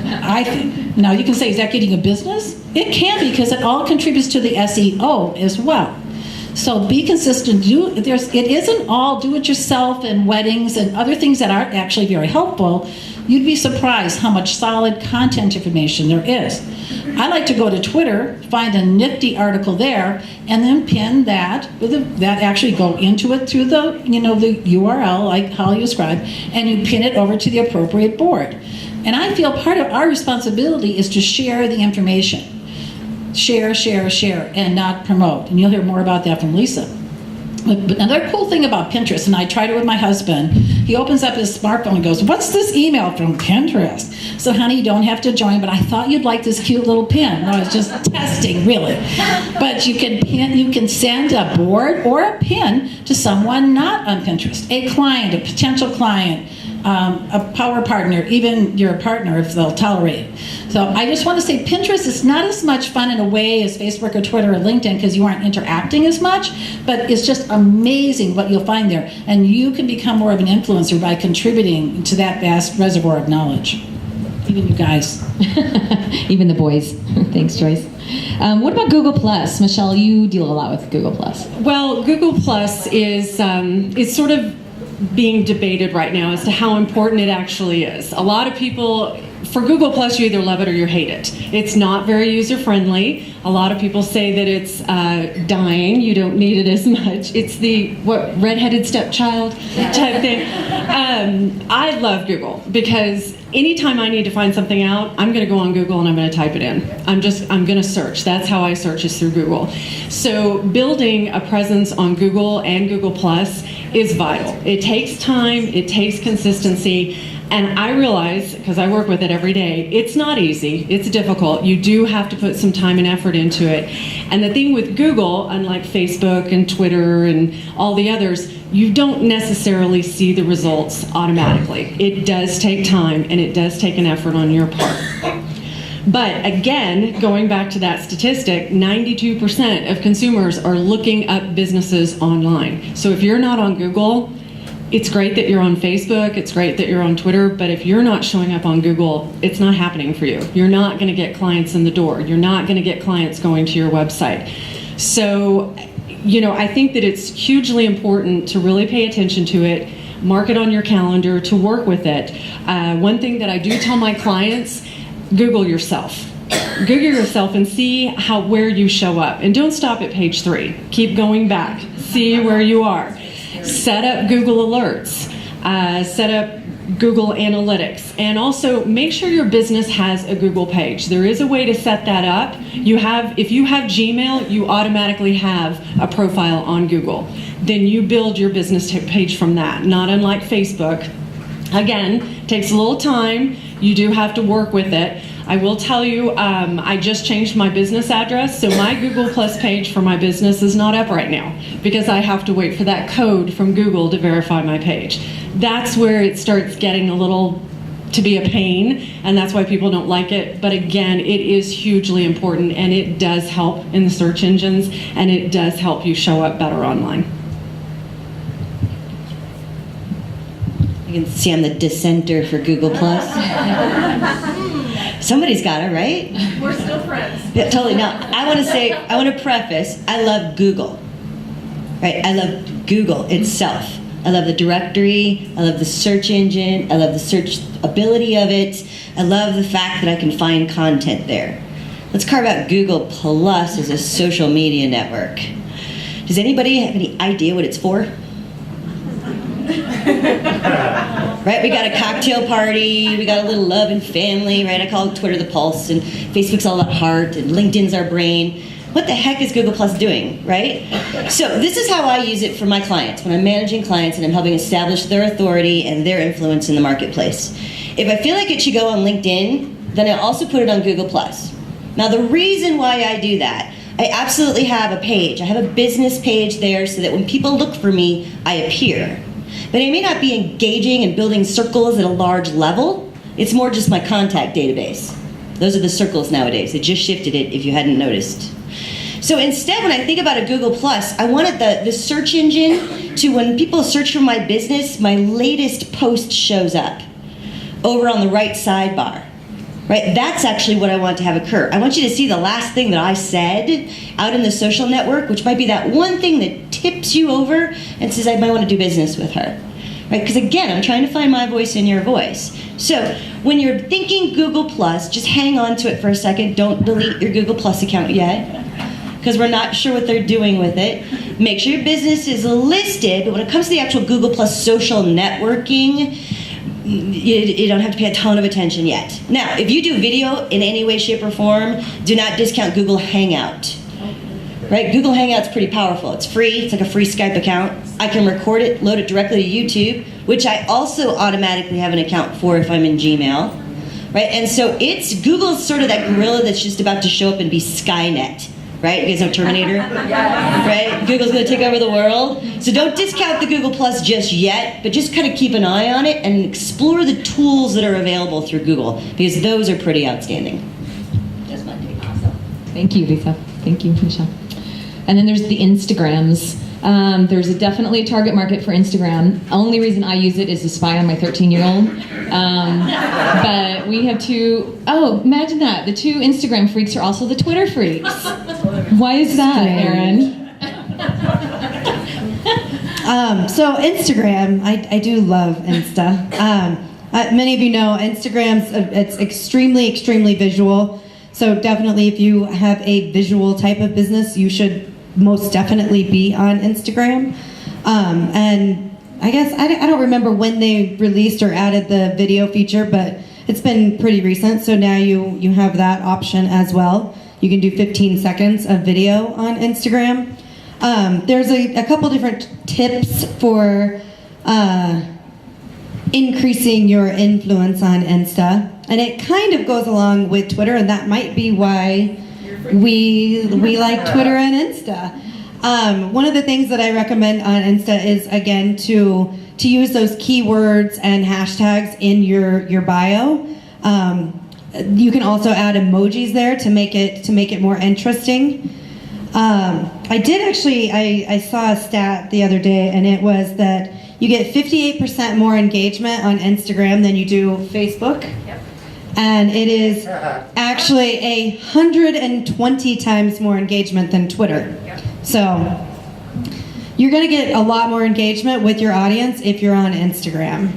I think. Now you can say, is that getting a business? It can be, because it all contributes to the SEO as well. So be consistent. It isn't all do-it-yourself and weddings and other things that are actually very helpful. You'd be surprised how much solid content information there is. I like to go to Twitter, find a nifty article there, and then pin that, that actually go into it through the, the URL, like how you described, and you pin it over to the appropriate board. And I feel part of our responsibility is to share the information. Share, share, share, and not promote. And you'll hear more about that from Lisa. But another cool thing about Pinterest, and I tried it with my husband, he opens up his smartphone and goes, "What's this email from Pinterest?" So honey, you don't have to join, but I thought you'd like this cute little pin. No, I was just testing, really. But you can send a board or a pin to someone not on Pinterest, a client, a potential client, a power partner, even your partner if they'll tolerate it. So I just want to say Pinterest is not as much fun in a way as Facebook or Twitter or LinkedIn, because you aren't interacting as much, but it's just amazing what you'll find there. And you can become more of an influencer by contributing to that vast reservoir of knowledge. Even you guys. Even the boys. Thanks, Joyce. What about Google Plus? Michelle, you deal a lot with Google Plus. Well, Google Plus is sort of being debated right now as to how important it actually is. A lot of people, for Google Plus, you either love it or you hate it. It's not very user-friendly. A lot of people say that it's dying. You don't need it as much. It's the, redheaded stepchild type thing. I love Google because anytime I need to find something out, I'm going to go on Google and I'm going to type it in. I'm going to search. That's how I search, is through Google. So building a presence on Google and Google Plus is vital. It takes time, it takes consistency, and I realize, because I work with it every day, it's not easy, it's difficult. You do have to put some time and effort into it. And the thing with Google, unlike Facebook and Twitter and all the others, you don't necessarily see the results automatically. It does take time and it does take an effort on your part. But again, going back to that statistic, 92% of consumers are looking up businesses online. So if you're not on Google, it's great that you're on Facebook, it's great that you're on Twitter, but if you're not showing up on Google, it's not happening for you. You're not going to get clients in the door. You're not going to get clients going to your website. So, I think that it's hugely important to really pay attention to it, mark it on your calendar, to work with it. One thing that I do tell my clients, Google yourself. Google yourself and see where you show up. And don't stop at page 3. Keep going back. See where you are. Set up Google Alerts. Set up Google Analytics. And also make sure your business has a Google page. There is a way to set that up. If you have Gmail, you automatically have a profile on Google. Then you build your business page from that, not unlike Facebook. Again, takes a little time. You do have to work with it. I will tell you, I just changed my business address, so my Google Plus page for my business is not up right now because I have to wait for that code from Google to verify my page. That's where it starts getting a little to be a pain, and that's why people don't like it. But again, it is hugely important, and it does help in the search engines, and it does help you show up better online. You can see I'm the dissenter for Google Plus. Somebody's got it, right? We're still friends. Yeah, totally. Now, I want to preface, I love Google. Right? I love Google itself. I love the directory. I love the search engine. I love the search ability of it. I love the fact that I can find content there. Let's carve out Google Plus as a social media network. Does anybody have any idea what it's for? Right, we got a cocktail party, we got a little love and family, right? I call Twitter the pulse, and Facebook's all about heart, and LinkedIn's our brain. What the heck is Google Plus doing, right? So this is how I use it for my clients, when I'm managing clients and I'm helping establish their authority and their influence in the marketplace. If I feel like it should go on LinkedIn, then I also put it on Google Plus. Now the reason why I do that, I absolutely have a page. I have a business page there so that when people look for me, I appear. But I may not be engaging and building circles at a large level. It's more just my contact database. Those are the circles nowadays. They just shifted it if you hadn't noticed. So instead, when I think about a Google Plus, I wanted the search engine to, when people search for my business, my latest post shows up over on the right sidebar. Right? That's actually what I want to have occur. I want you to see the last thing that I said out in the social network, which might be that one thing that tips you over and says, I might want to do business with her. Right? Because again, I'm trying to find my voice in your voice. So when you're thinking Google Plus, just hang on to it for a second. Don't delete your Google Plus account yet, because we're not sure what they're doing with it. Make sure your business is listed, but when it comes to the actual Google Plus social networking, you don't have to pay a ton of attention yet. Now, if you do video in any way, shape, or form, do not discount Google Hangout. Right? Google Hangout's pretty powerful. It's free. It's like a free Skype account. I can record it, load it directly to YouTube, which I also automatically have an account for if I'm in Gmail. Right? And so Google's sort of that gorilla that's just about to show up and be Skynet. Right? You guys know Terminator? Right? Google's going to take over the world. So don't discount the Google Plus just yet, but just kind of keep an eye on it and explore the tools that are available through Google, because those are pretty outstanding. That's my take. Thank you, Lisa. Thank you, Michelle. And then there's the Instagrams. There's definitely a target market for Instagram. Only reason I use it is to spy on my 13-year-old. But we have imagine that. The two Instagram freaks are also the Twitter freaks. Why is that, Erin? So Instagram, I do love Insta. Many of you know Instagram's it's extremely, extremely visual. So definitely if you have a visual type of business, you should most definitely be on Instagram. And I guess, I don't remember when they released or added the video feature, but it's been pretty recent. So now you have that option as well. You can do 15 seconds of video on Instagram. There's a couple different tips for increasing your influence on Insta. And it kind of goes along with Twitter, and that might be why we like Twitter and Insta. One of the things that I recommend on Insta is, again, to use those keywords and hashtags in your bio. You can also add emojis there to make it more interesting. I did actually, I saw a stat the other day, and it was that you get 58% more engagement on Instagram than you do Facebook. Yep. And it is actually 120 times more engagement than Twitter. Yep. So you're going to get a lot more engagement with your audience if you're on Instagram.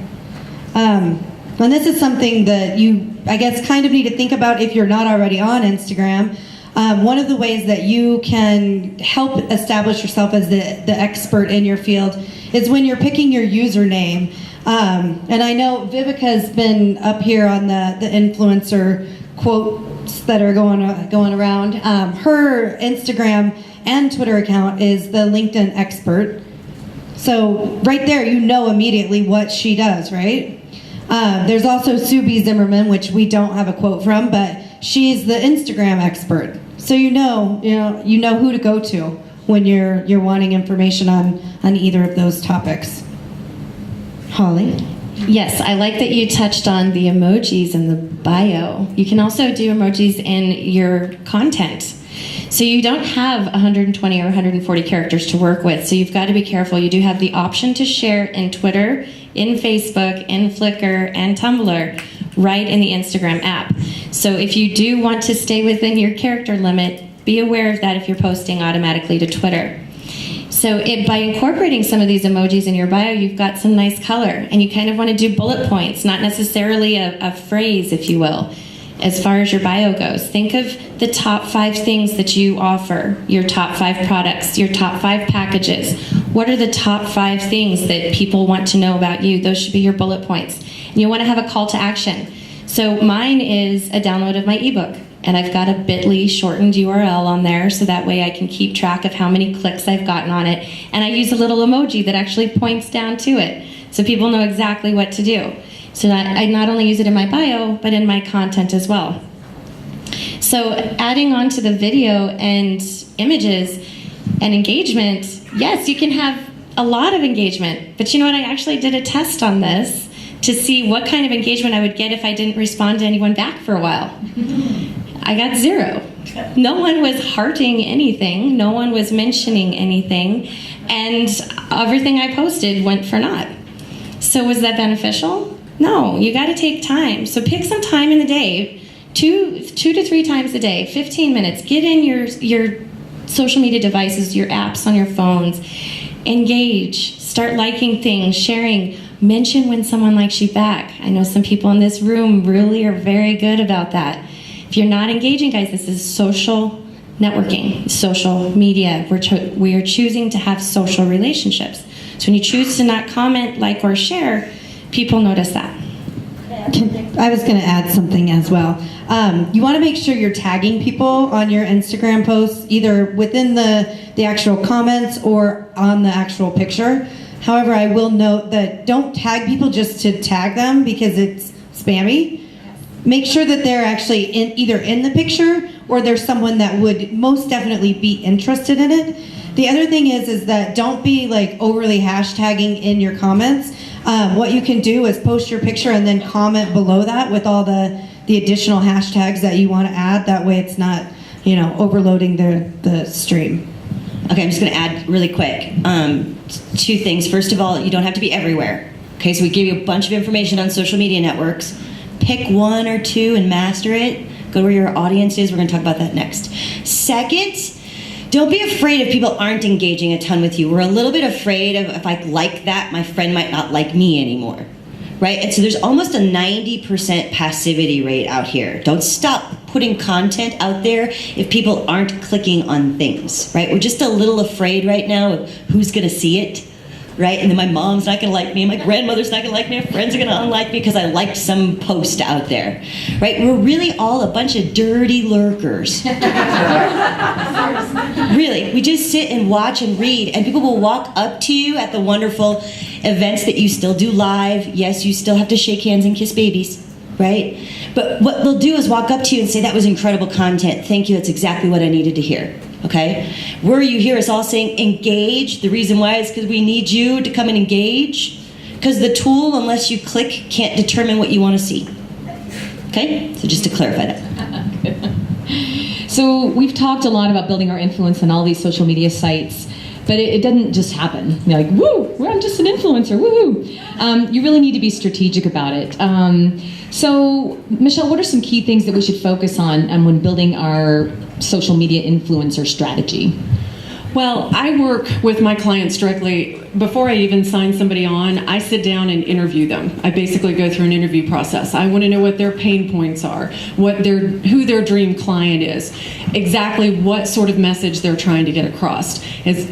And this is something that you, I guess, kind of need to think about if you're not already on Instagram. One of the ways that you can help establish yourself as the expert in your field is when you're picking your username. And I know Vivica's been up here on the influencer quotes that are going around. Her Instagram and Twitter account is the LinkedIn expert. So right there, you know immediately what she does, right? There's also Sue B. Zimmerman, which we don't have a quote from, but she's the Instagram expert. So you know who to go to when you're wanting information on either of those topics. Holly? Yes, I like that you touched on the emojis in the bio. You can also do emojis in your content. So you don't have 120 or 140 characters to work with, so you've got to be careful. You do have the option to share in Twitter, in Facebook, in Flickr, and Tumblr, right in the Instagram app. So if you do want to stay within your character limit, be aware of that if you're posting automatically to Twitter. So by incorporating some of these emojis in your bio, you've got some nice color, and you kind of want to do bullet points, not necessarily a phrase, if you will, as far as your bio goes. Think of the top 5 things that you offer, your top 5 products, your top 5 packages. What are the top 5 things that people want to know about you? Those should be your bullet points. And you want to have a call to action. So mine is a download of my ebook, and I've got a bit.ly shortened URL on there, so that way I can keep track of how many clicks I've gotten on it. And I use a little emoji that actually points down to it, so people know exactly what to do. So that I not only use it in my bio, but in my content as well. So adding on to the video and images and engagement, yes, you can have a lot of engagement. But you know what? I actually did a test on this to see what kind of engagement I would get if I didn't respond to anyone back for a while. I got 0. No one was hearting anything. No one was mentioning anything. And everything I posted went for naught. So was that beneficial? No, you got to take time. So pick some time in the day, two to 3 times a day, 15 minutes. Get in your social media devices, your apps on your phones. Engage. Start liking things, sharing. Mention when someone likes you back. I know some people in this room really are very good about that. If you're not engaging, guys, this is social networking, social media. We are choosing to have social relationships. So when you choose to not comment, like, or share, people notice that. I was going to add something as well. You want to make sure you're tagging people on your Instagram posts, either within the actual comments or on the actual picture. However, I will note that don't tag people just to tag them because it's spammy. Make sure that they're actually either in the picture or there's someone that would most definitely be interested in it. The other thing is that don't be like overly hashtagging in your comments. What you can do is post your picture and then comment below that with all the additional hashtags that you want to add. That way it's not, overloading the stream. Okay, I'm just going to add really quick 2 things. First of all, you don't have to be everywhere. Okay, so we give you a bunch of information on social media networks. Pick 1 or 2 and master it. Go where your audience is. We're going to talk about that next. Second, don't be afraid if people aren't engaging a ton with you. We're a little bit afraid of, if I like that, my friend might not like me anymore, right? And so there's almost a 90% passivity rate out here. Don't stop putting content out there if people aren't clicking on things, right? We're just a little afraid right now of who's going to see it, right? And then my mom's not going to like me, my grandmother's not going to like me, my friends are going to unlike me because I liked some post out there, right? We're really all a bunch of dirty lurkers. Really, we just sit and watch and read, and people will walk up to you at the wonderful events that you still do live. Yes, you still have to shake hands and kiss babies, right? But what they'll do is walk up to you and say, that was incredible content. Thank you, that's exactly what I needed to hear. Okay? Where you hear us all saying engage, the reason why is because we need you to come and engage, because the tool, unless you click, can't determine what you want to see. Okay? So just to clarify that. So we've talked a lot about building our influence on all these social media sites, but it doesn't just happen. You're like, woo, I'm just an influencer, woohoo. You really need to be strategic about it. So Michelle, what are some key things that we should focus on when building our social media influencer strategy? Well, I work with my clients directly. Before I even sign somebody on, I sit down and interview them. I basically go through an interview process. I want to know what their pain points are, who their dream client is, exactly what sort of message they're trying to get across.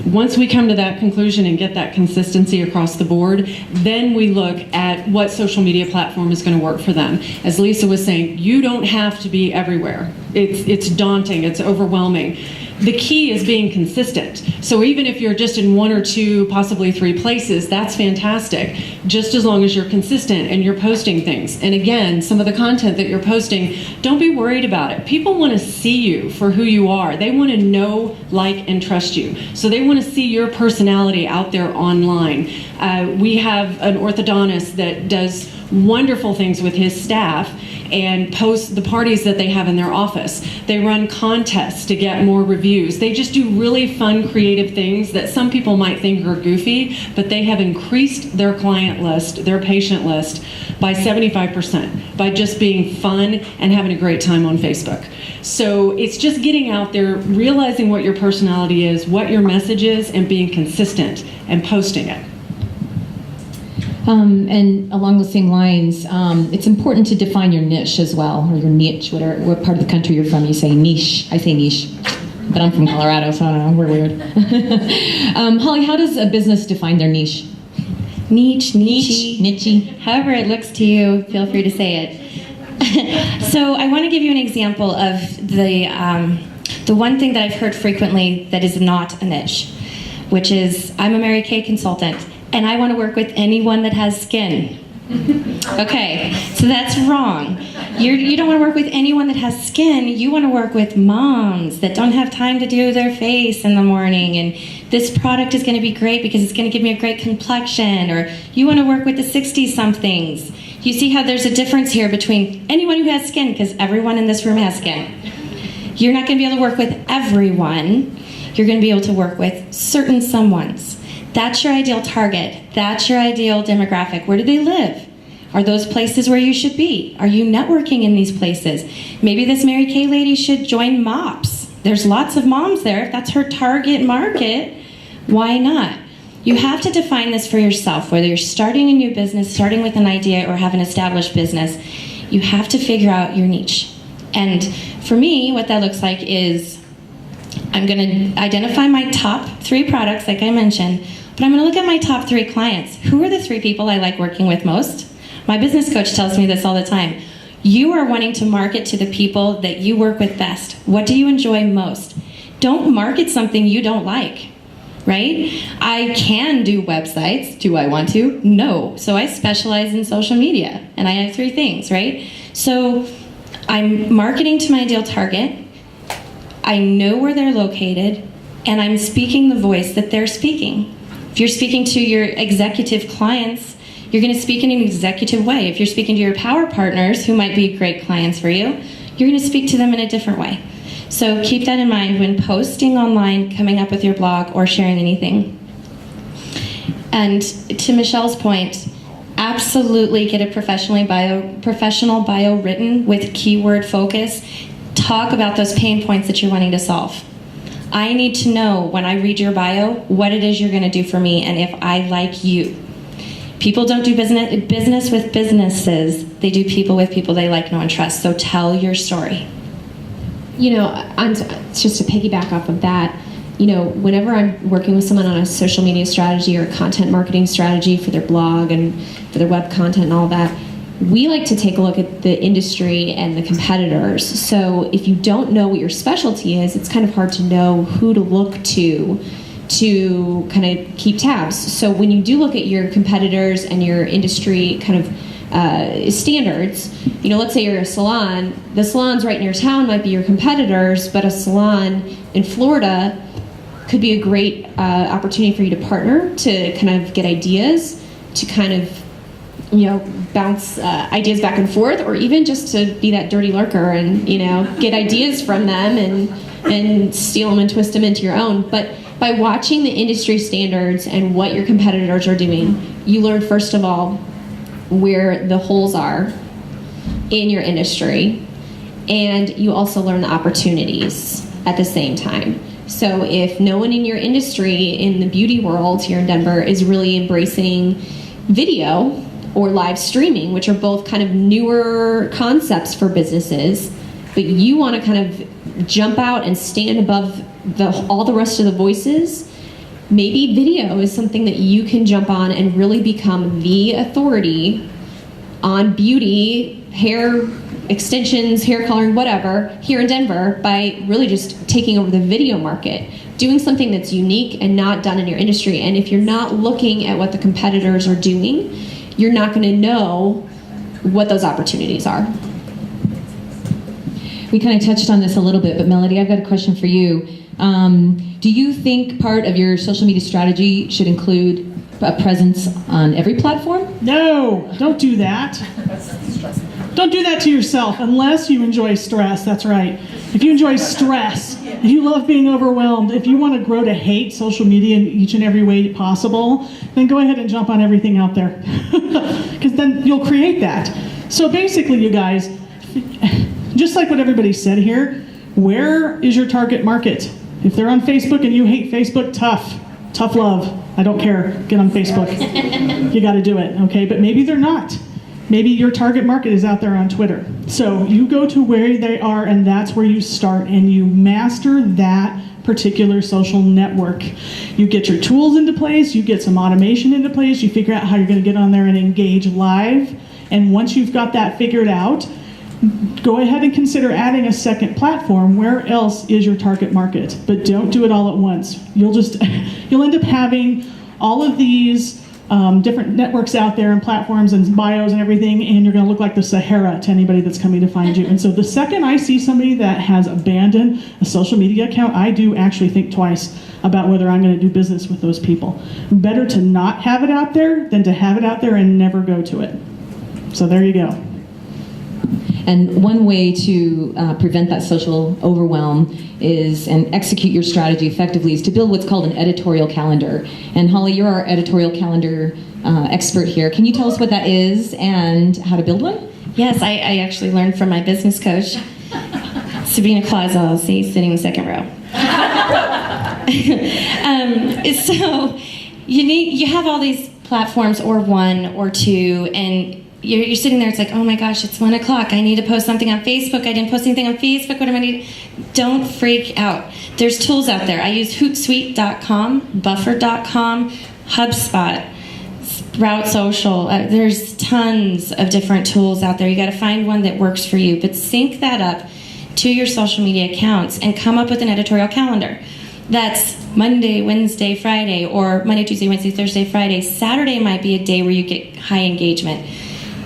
Once we come to that conclusion and get that consistency across the board, then we look at what social media platform is going to work for them. As Lisa was saying, you don't have to be everywhere. It's daunting, it's overwhelming. The key is being consistent. So even if you're just in 1 or 2, possibly 3 places, that's fantastic. Just as long as you're consistent and you're posting things. And again, some of the content that you're posting, don't be worried about it. People want to see you for who you are. They want to know, like, and trust you. So they want to see your personality out there online. We have an orthodontist that does wonderful things with his staff and post the parties that they have in their office. They run contests to get more reviews. They just do really fun, creative things that some people might think are goofy, but they have increased their client list, their patient list, by 75% by just being fun and having a great time on Facebook. So it's just getting out there, realizing what your personality is, what your message is, and being consistent and posting it. And along the same lines, it's important to define your niche as well, or your niche, what part of the country you're from. You say niche. I say niche, but I'm from Colorado, so I don't know, we're weird. Holly, how does a business define their niche? Niche, niche, however it looks to you, feel free to say it. So I want to give you an example of the one thing that I've heard frequently that is not a niche, which is, I'm a Mary Kay consultant, and I want to work with anyone that has skin. Okay, so that's wrong. You don't want to work with anyone that has skin. You want to work with moms that don't have time to do their face in the morning, and this product is going to be great because it's going to give me a great complexion. Or you want to work with the 60-somethings. You see how there's a difference here between anyone who has skin, because everyone in this room has skin. You're not going to be able to work with everyone. You're going to be able to work with certain someones. That's your ideal target. That's your ideal demographic. Where do they live? Are those places where you should be? Are you networking in these places? Maybe this Mary Kay lady should join MOPS. There's lots of moms there. If that's her target market, why not? You have to define this for yourself, whether you're starting a new business, starting with an idea, or have an established business. You have to figure out your niche. And for me, what that looks like is I'm going to identify my top 3 products, like I mentioned, but I'm going to look at my top 3 clients. Who are the 3 people I like working with most? My business coach tells me this all the time. You are wanting to market to the people that you work with best. What do you enjoy most? Don't market something you don't like, right? I can do websites. Do I want to? No. So I specialize in social media, and I have 3 things, right? So I'm marketing to my ideal target. I know where they're located, and I'm speaking the voice that they're speaking. If you're speaking to your executive clients, you're going to speak in an executive way. If you're speaking to your power partners, who might be great clients for you, you're going to speak to them in a different way. So keep that in mind when posting online, coming up with your blog, or sharing anything. And to Michelle's point, absolutely get a professional bio written with keyword focus. Talk about those pain points that you're wanting to solve. I need to know when I read your bio what it is you're going to do for me and if I like you. People don't do business with businesses. They do people with people they like, know, and trust. So tell your story. You know, just to piggyback off of that, you know, whenever I'm working with someone on a social media strategy or a content marketing strategy for their blog and for their web content and all that, we like to take a look at the industry and the competitors. So if you don't know what your specialty is, it's kind of hard to know who to look to kind of keep tabs. So when you do look at your competitors and your industry kind of standards, you know, let's say you're a salon, the salons right in your town might be your competitors, but a salon in Florida could be a great opportunity for you to partner, to kind of get ideas, to kind of, you know, bounce ideas back and forth, or even just to be that dirty lurker and, you know, get ideas from them and steal them and twist them into your own. But by watching the industry standards and what your competitors are doing, you learn, first of all, where the holes are in your industry, and you also learn the opportunities at the same time. So if no one in your industry in the beauty world here in Denver is really embracing video or live streaming, which are both kind of newer concepts for businesses, but you want to kind of jump out and stand above all the rest of the voices, maybe video is something that you can jump on and really become the authority on beauty, hair extensions, hair coloring, whatever, here in Denver by really just taking over the video market, doing something that's unique and not done in your industry. And if you're not looking at what the competitors are doing, you're not going to know what those opportunities are. We kind of touched on this a little bit, but Melody, I've got a question for you. Do you think part of your social media strategy should include a presence on every platform? No, don't do that. Don't do that to yourself unless you enjoy stress. That's right. If you enjoy stress, if you love being overwhelmed, if you want to grow to hate social media in each and every way possible, then go ahead and jump on everything out there. Because then you'll create that. So basically, you guys, just like what everybody said here, where is your target market? If they're on Facebook and you hate Facebook, tough love. I don't care. Get on Facebook. You got to do it, okay? But maybe they're not. Maybe your target market is out there on Twitter. So you go to where they are, and that's where you start, and you master that particular social network. You get your tools into place, you get some automation into place, you figure out how you're going to get on there and engage live. And once you've got that figured out, go ahead and consider adding a second platform. Where else is your target market? But don't do it all at once. You'll end up having all of these different networks out there and platforms and bios and everything, and you're going to look like the Sahara to anybody that's coming to find you. And so the second I see somebody that has abandoned a social media account, I do actually think twice about whether I'm going to do business with those people. Better to not have it out there than to have it out there and never go to it. So there you go. And one way to prevent that social overwhelm and execute your strategy effectively is to build what's called an editorial calendar. And Holly, you're our editorial calendar expert here. Can you tell us what that is and how to build one? Yes, I actually learned from my business coach, Sabina Claus, LLC, sitting in the second row. So you have all these platforms, or one or two, and you're sitting there, it's like, oh my gosh, it's 1 o'clock. I need to post something on Facebook. I didn't post anything on Facebook. What am I going to do? Don't freak out. There's tools out there. I use Hootsuite.com, Buffer.com, HubSpot, Route Social. There's tons of different tools out there. You got to find one that works for you, but sync that up to your social media accounts and come up with an editorial calendar. That's Monday, Wednesday, Friday, or Monday, Tuesday, Wednesday, Thursday, Friday. Saturday might be a day where you get high engagement.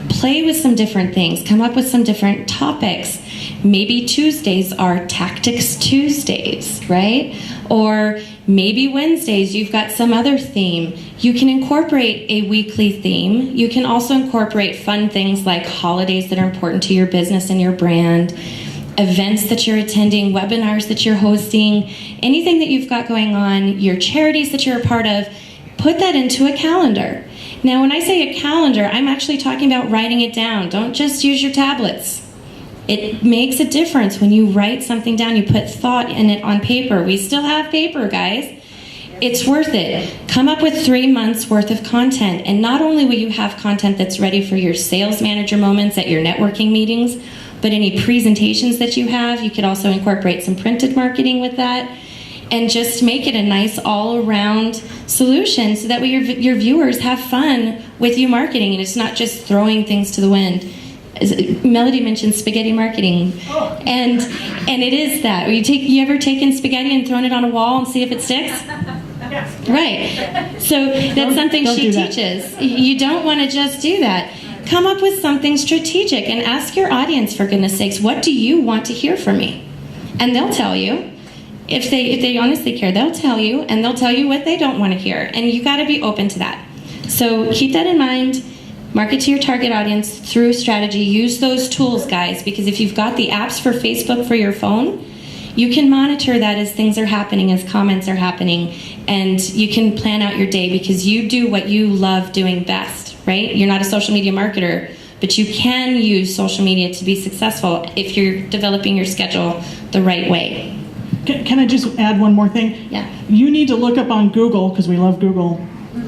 Play with some different things. Come up with some different topics. Maybe Tuesdays are Tactics Tuesdays, right? Or maybe Wednesdays you've got some other theme. You can incorporate a weekly theme. You can also incorporate fun things like holidays that are important to your business and your brand, events that you're attending, webinars that you're hosting, anything that you've got going on, your charities that you're a part of. Put that into a calendar. Now, when I say a calendar, I'm actually talking about writing it down. Don't just use your tablets. It makes a difference when you write something down. You put thought in it on paper. We still have paper, guys. It's worth it. Come up with 3 months worth of content. And not only will you have content that's ready for your sales manager moments at your networking meetings, but any presentations that you have, you could also incorporate some printed marketing with that. And just make it a nice all-around solution so that way your viewers have fun with you marketing, and it's not just throwing things to the wind. Melody mentioned spaghetti marketing, and it is that. You ever taken spaghetti and thrown it on a wall and see if it sticks? Yes. Right. So that's something she teaches. You don't want to just do that. Come up with something strategic and ask your audience, for goodness sakes, what do you want to hear from me? And they'll tell you. If they honestly care, they'll tell you, and they'll tell you what they don't want to hear, and you got to be open to that. So keep that in mind. Market to your target audience through strategy. Use those tools, guys, because if you've got the apps for Facebook for your phone, you can monitor that as things are happening, as comments are happening, and you can plan out your day because you do what you love doing best, right? You're not a social media marketer, but you can use social media to be successful if you're developing your schedule the right way. Can I just add one more thing? Yeah. You need to look up on Google, because we love Google,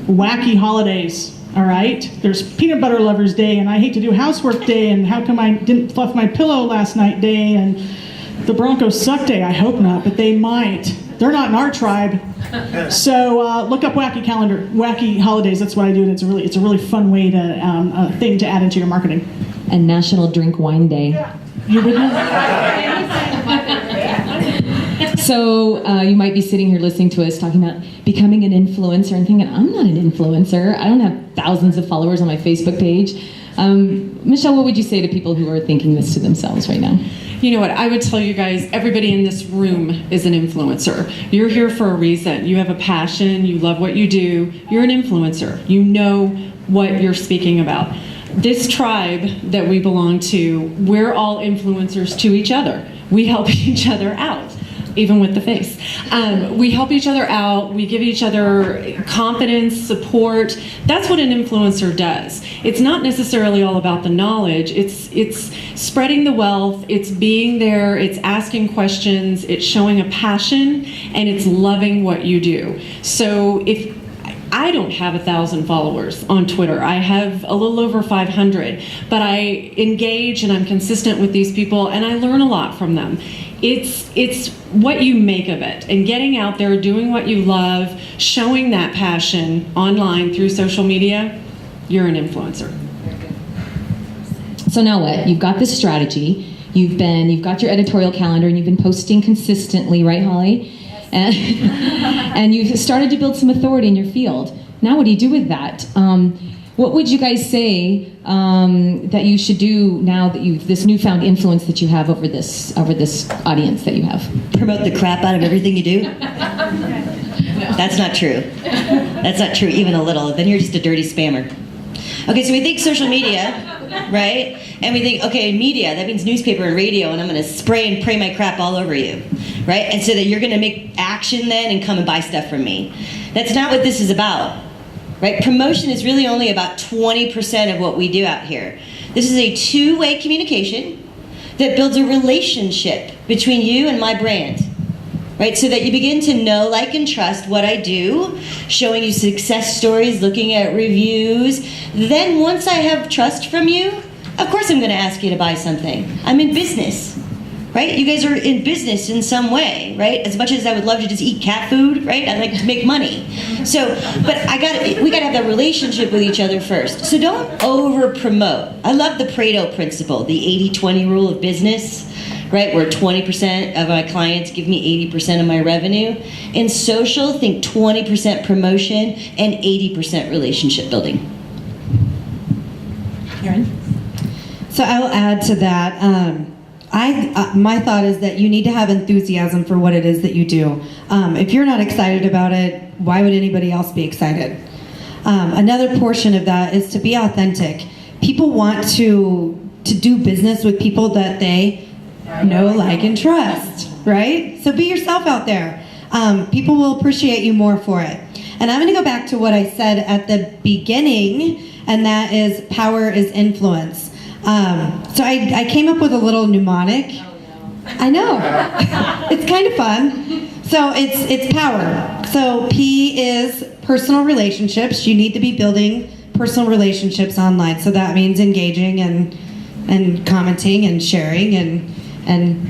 wacky holidays, all right? There's Peanut Butter Lovers Day, and I hate to do housework day, and how come I didn't fluff my pillow last night day, and the Broncos suck day. I hope not, but they might. They're not in our tribe. So look up wacky holidays. That's what I do, and it's a really fun way to thing to add into your marketing. And National Drink Wine Day. You would know. So you might be sitting here listening to us talking about becoming an influencer and thinking, I'm not an influencer. I don't have thousands of followers on my Facebook page. Michelle, what would you say to people who are thinking this to themselves right now? You know what? I would tell you guys, everybody in this room is an influencer. You're here for a reason. You have a passion. You love what you do. You're an influencer. You know what you're speaking about. This tribe that we belong to, we're all influencers to each other. We help each other out. Even with the face. We help each other out. We give each other confidence, support. That's what an influencer does. It's not necessarily all about the knowledge. It's spreading the wealth. It's being there. It's asking questions. It's showing a passion, and it's loving what you do. So if I don't have 1,000 followers on Twitter. I have a little over 500, but I engage and I'm consistent with these people, and I learn a lot from them. It's what you make of it, and getting out there, doing what you love, showing that passion online through social media. You're an influencer. So now what? You've got this strategy. You've got your editorial calendar, and you've been posting consistently, right, Holly? And you've started to build some authority in your field. Now what do you do with that? What would you guys say that you should do now that you've this newfound influence that you have over this audience that you have? Promote the crap out of everything you do? That's not true. That's not true even a little. Then you're just a dirty spammer. Okay, so we think social media, right? And we think, okay, media, that means newspaper and radio, and I'm going to spray and pray my crap all over you, right? And so that you're going to make action then and come and buy stuff from me. That's not what this is about, right? Promotion is really only about 20% of what we do out here. This is a two-way communication that builds a relationship between you and my brand. Right, so that you begin to know, like, and trust what I do, showing you success stories, looking at reviews. Then once I have trust from you, of course I'm going to ask you to buy something. I'm in business, right? You guys are in business in some way, right? As much as I would love to just eat cat food, right? I'd like to make money. So, but we got to have that relationship with each other first. So don't over promote. I love the Pareto principle, the 80-20 rule of business. Right, where 20% of my clients give me 80% of my revenue. In social, think 20% promotion and 80% relationship building. Karen? So I will add to that. My thought is that you need to have enthusiasm for what it is that you do. If you're not excited about it, why would anybody else be excited? Another portion of that is to be authentic. People want to do business with people that they know, like, and trust, right? So be yourself out there. People will appreciate you more for it. And I'm going to go back to what I said at the beginning, and that is power is influence. So I came up with a little mnemonic. I know. It's kind of fun. So it's power. So P is personal relationships. You need to be building personal relationships online. So that means engaging and commenting and sharing and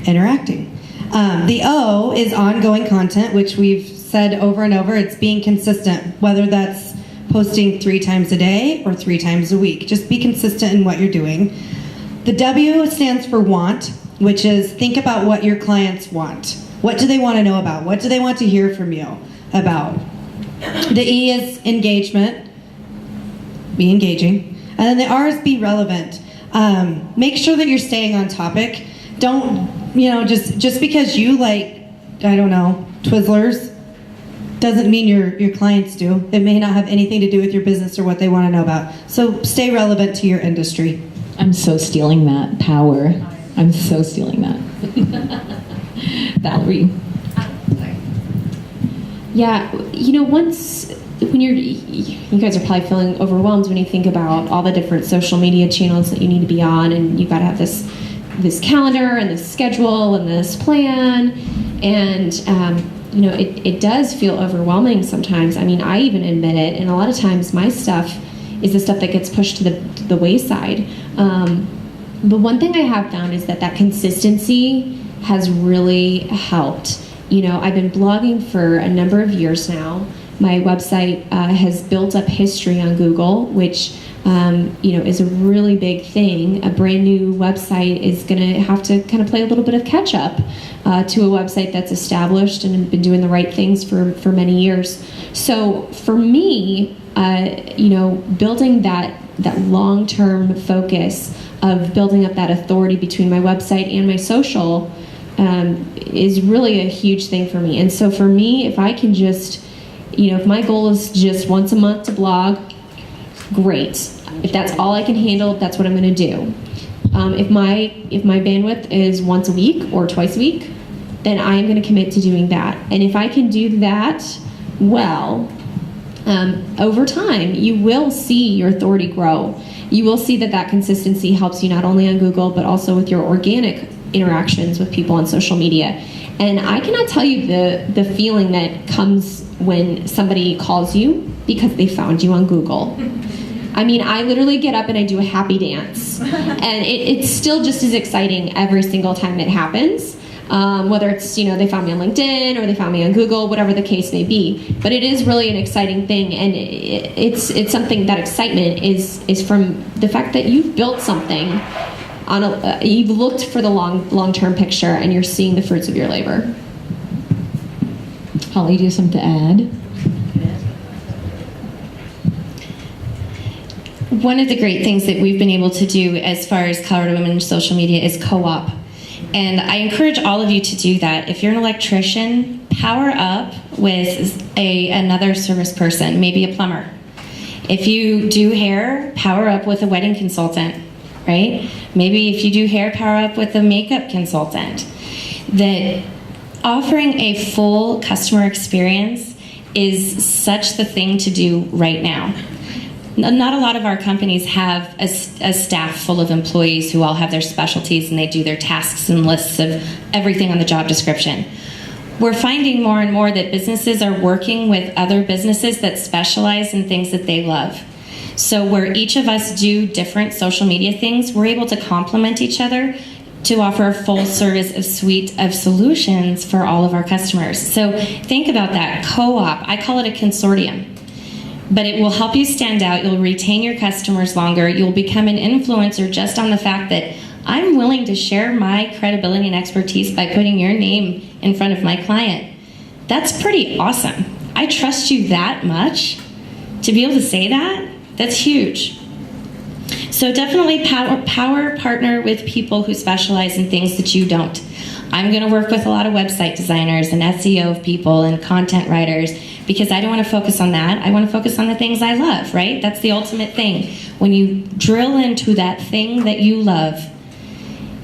interacting. The O is ongoing content, which we've said over and over. It's being consistent, whether that's posting 3 times a day or 3 times a week. Just be consistent in what you're doing. The W stands for want, which is think about what your clients want. What do they want to know about? What do they want to hear from you about? The E is engagement. Be engaging. And then the R is be relevant. Make sure that you're staying on topic. Don't, just because you like, I don't know, Twizzlers, doesn't mean your clients do. It may not have anything to do with your business or what they want to know about. So stay relevant to your industry. I'm so stealing that power. I'm so stealing that. Valerie. Yeah, when you guys are probably feeling overwhelmed when you think about all the different social media channels that you need to be on, and you've got to have this calendar and this schedule and this plan. And it does feel overwhelming sometimes. I mean, I even admit it, and a lot of times my stuff is the stuff that gets pushed to the wayside. But one thing I have found is that consistency has really helped. I've been blogging for a number of years now. My website has built up history on Google, which is a really big thing. A brand new website is going to have to kind of play a little bit of catch up to a website that's established and been doing the right things for many years. So for me, building that long-term focus of building up that authority between my website and my social is really a huge thing for me. And so for me, if I can just, if my goal is just once a month to blog, great. If that's all I can handle, that's what I'm going to do. If my bandwidth is once a week or twice a week, then I am going to commit to doing that. And if I can do that well, over time, you will see your authority grow. You will see that consistency helps you not only on Google, but also with your organic interactions with people on social media. And I cannot tell you the feeling that comes when somebody calls you because they found you on Google. I mean, I literally get up and I do a happy dance. And it's still just as exciting every single time it happens. Whether it's, they found me on LinkedIn or they found me on Google, whatever the case may be. But it is really an exciting thing, and it's something, that excitement is from the fact that you've built something you've looked for the long-term picture, and you're seeing the fruits of your labor. Holly, do you have something to add? One of the great things that we've been able to do as far as Colorado Women in social media is co-op. And I encourage all of you to do that. If you're an electrician, power up with another service person, maybe a plumber. If you do hair, power up with a wedding consultant, right? Maybe if you do hair, power up with a makeup consultant. That offering a full customer experience is such the thing to do right now. Not a lot of our companies have a staff full of employees who all have their specialties and they do their tasks and lists of everything on the job description. We're finding more and more that businesses are working with other businesses that specialize in things that they love. So where each of us do different social media things, we're able to complement each other to offer a full service of suite of solutions for all of our customers. So think about that, co-op. I call it a consortium. But it will help you stand out. You'll retain your customers longer. You'll become an influencer just on the fact that I'm willing to share my credibility and expertise by putting your name in front of my client. That's pretty awesome. I trust you that much to be able to say that. That's huge. So definitely power partner with people who specialize in things that you don't. I'm going to work with a lot of website designers and SEO people and content writers because I don't want to focus on that. I want to focus on the things I love, right? That's the ultimate thing. When you drill into that thing that you love,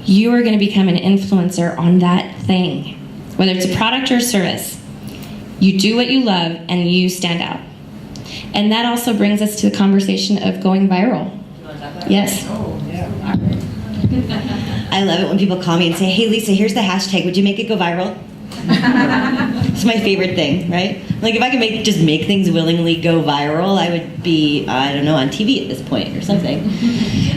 you are going to become an influencer on that thing. Whether it's a product or a service, you do what you love and you stand out. And that also brings us to the conversation of going viral. Yes. I love it when people call me and say, hey Lisa, here's the hashtag, would you make it go viral? It's my favorite thing, right? Like if I could just make things willingly go viral, I would be, I don't know, on TV at this point or something.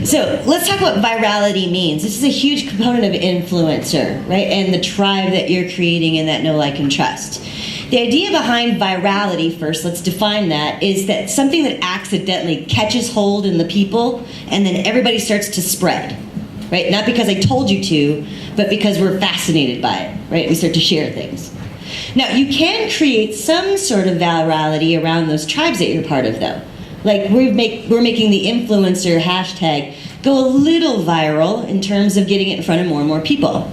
So let's talk what virality means. This is a huge component of influencer, right? And the tribe that you're creating and that know, like, and trust. The idea behind virality, first, let's define that, is that something that accidentally catches hold in the people and then everybody starts to spread, right? Not because I told you to, but because we're fascinated by it, right? We start to share things. Now, you can create some sort of virality around those tribes that you're part of, though. Like, we're making the influencer hashtag go a little viral in terms of getting it in front of more and more people.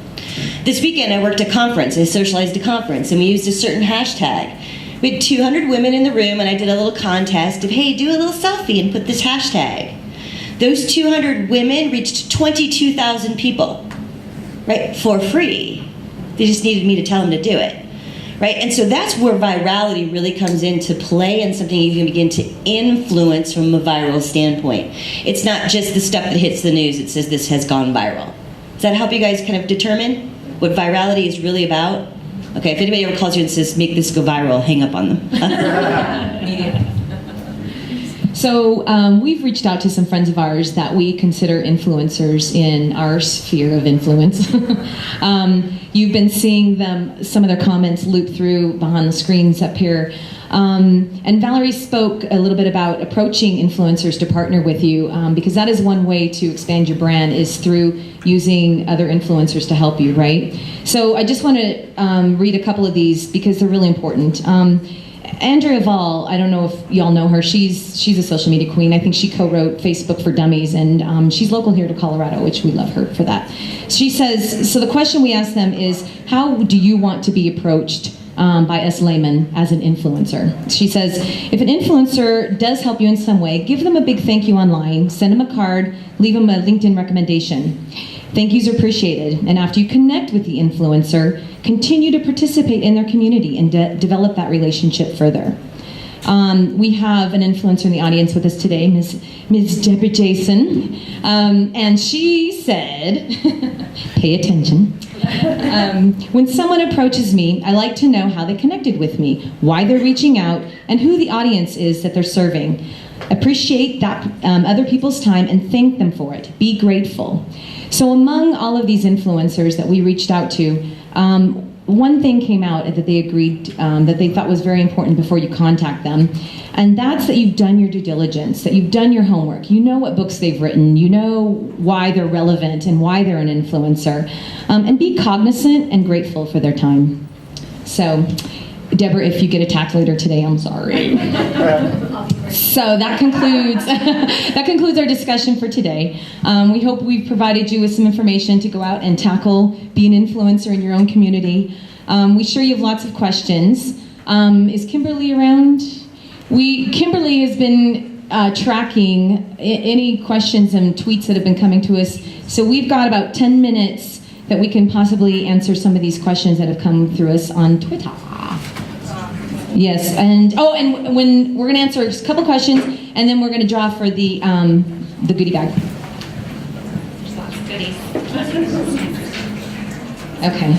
This weekend, I worked a conference. I socialized a conference, and we used a certain hashtag. We had 200 women in the room, and I did a little contest of, hey, do a little selfie and put this hashtag. Those 200 women reached 22,000 people, right, for free. They just needed me to tell them to do it, right? And so that's where virality really comes into play and something you can begin to influence from a viral standpoint. It's not just the stuff that hits the news. It says this has gone viral. Does that help you guys kind of determine what virality is really about? Okay, if anybody ever calls you and says, make this go viral, hang up on them. So we've reached out to some friends of ours that we consider influencers in our sphere of influence. You've been seeing some of their comments loop through behind the screens up here. And Valerie spoke a little bit about approaching influencers to partner with you, because that is one way to expand your brand, is through using other influencers to help you, right? So I just want to read a couple of these because they're really important. Andrea Vall, I don't know if y'all know her. She's a social media queen. I think she co-wrote Facebook for Dummies, and she's local here to Colorado, which we love her for that. She says, so the question we ask them is, how do you want to be approached by us laymen as an influencer? She says, if an influencer does help you in some way, give them a big thank you online, send them a card, leave them a LinkedIn recommendation. Thank yous are appreciated, and after you connect with the influencer, continue to participate in their community and develop that relationship further. We have an influencer in the audience with us today, Ms. Deborah Jason, and she said, pay attention. When someone approaches me, I like to know how they connected with me, why they're reaching out, and who the audience is that they're serving. Appreciate that other people's time and thank them for it. Be grateful. So among all of these influencers that we reached out to, one thing came out that they agreed that they thought was very important before you contact them, and that's that you've done your due diligence, that you've done your homework. You know what books they've written, you know why they're relevant and why they're an influencer, and be cognizant and grateful for their time. So, Deborah, if you get attacked later today, I'm sorry. So that concludes our discussion for today. We hope we've provided you with some information to go out and tackle, be an influencer in your own community. We sure you have lots of questions. Is Kimberly around? Kimberly has been tracking any questions and tweets that have been coming to us. So we've got about 10 minutes that we can possibly answer some of these questions that have come through us on Twitter. Yes, and when we're going to answer a couple questions, and then we're going to draw for the goodie bag. Goodies. Okay.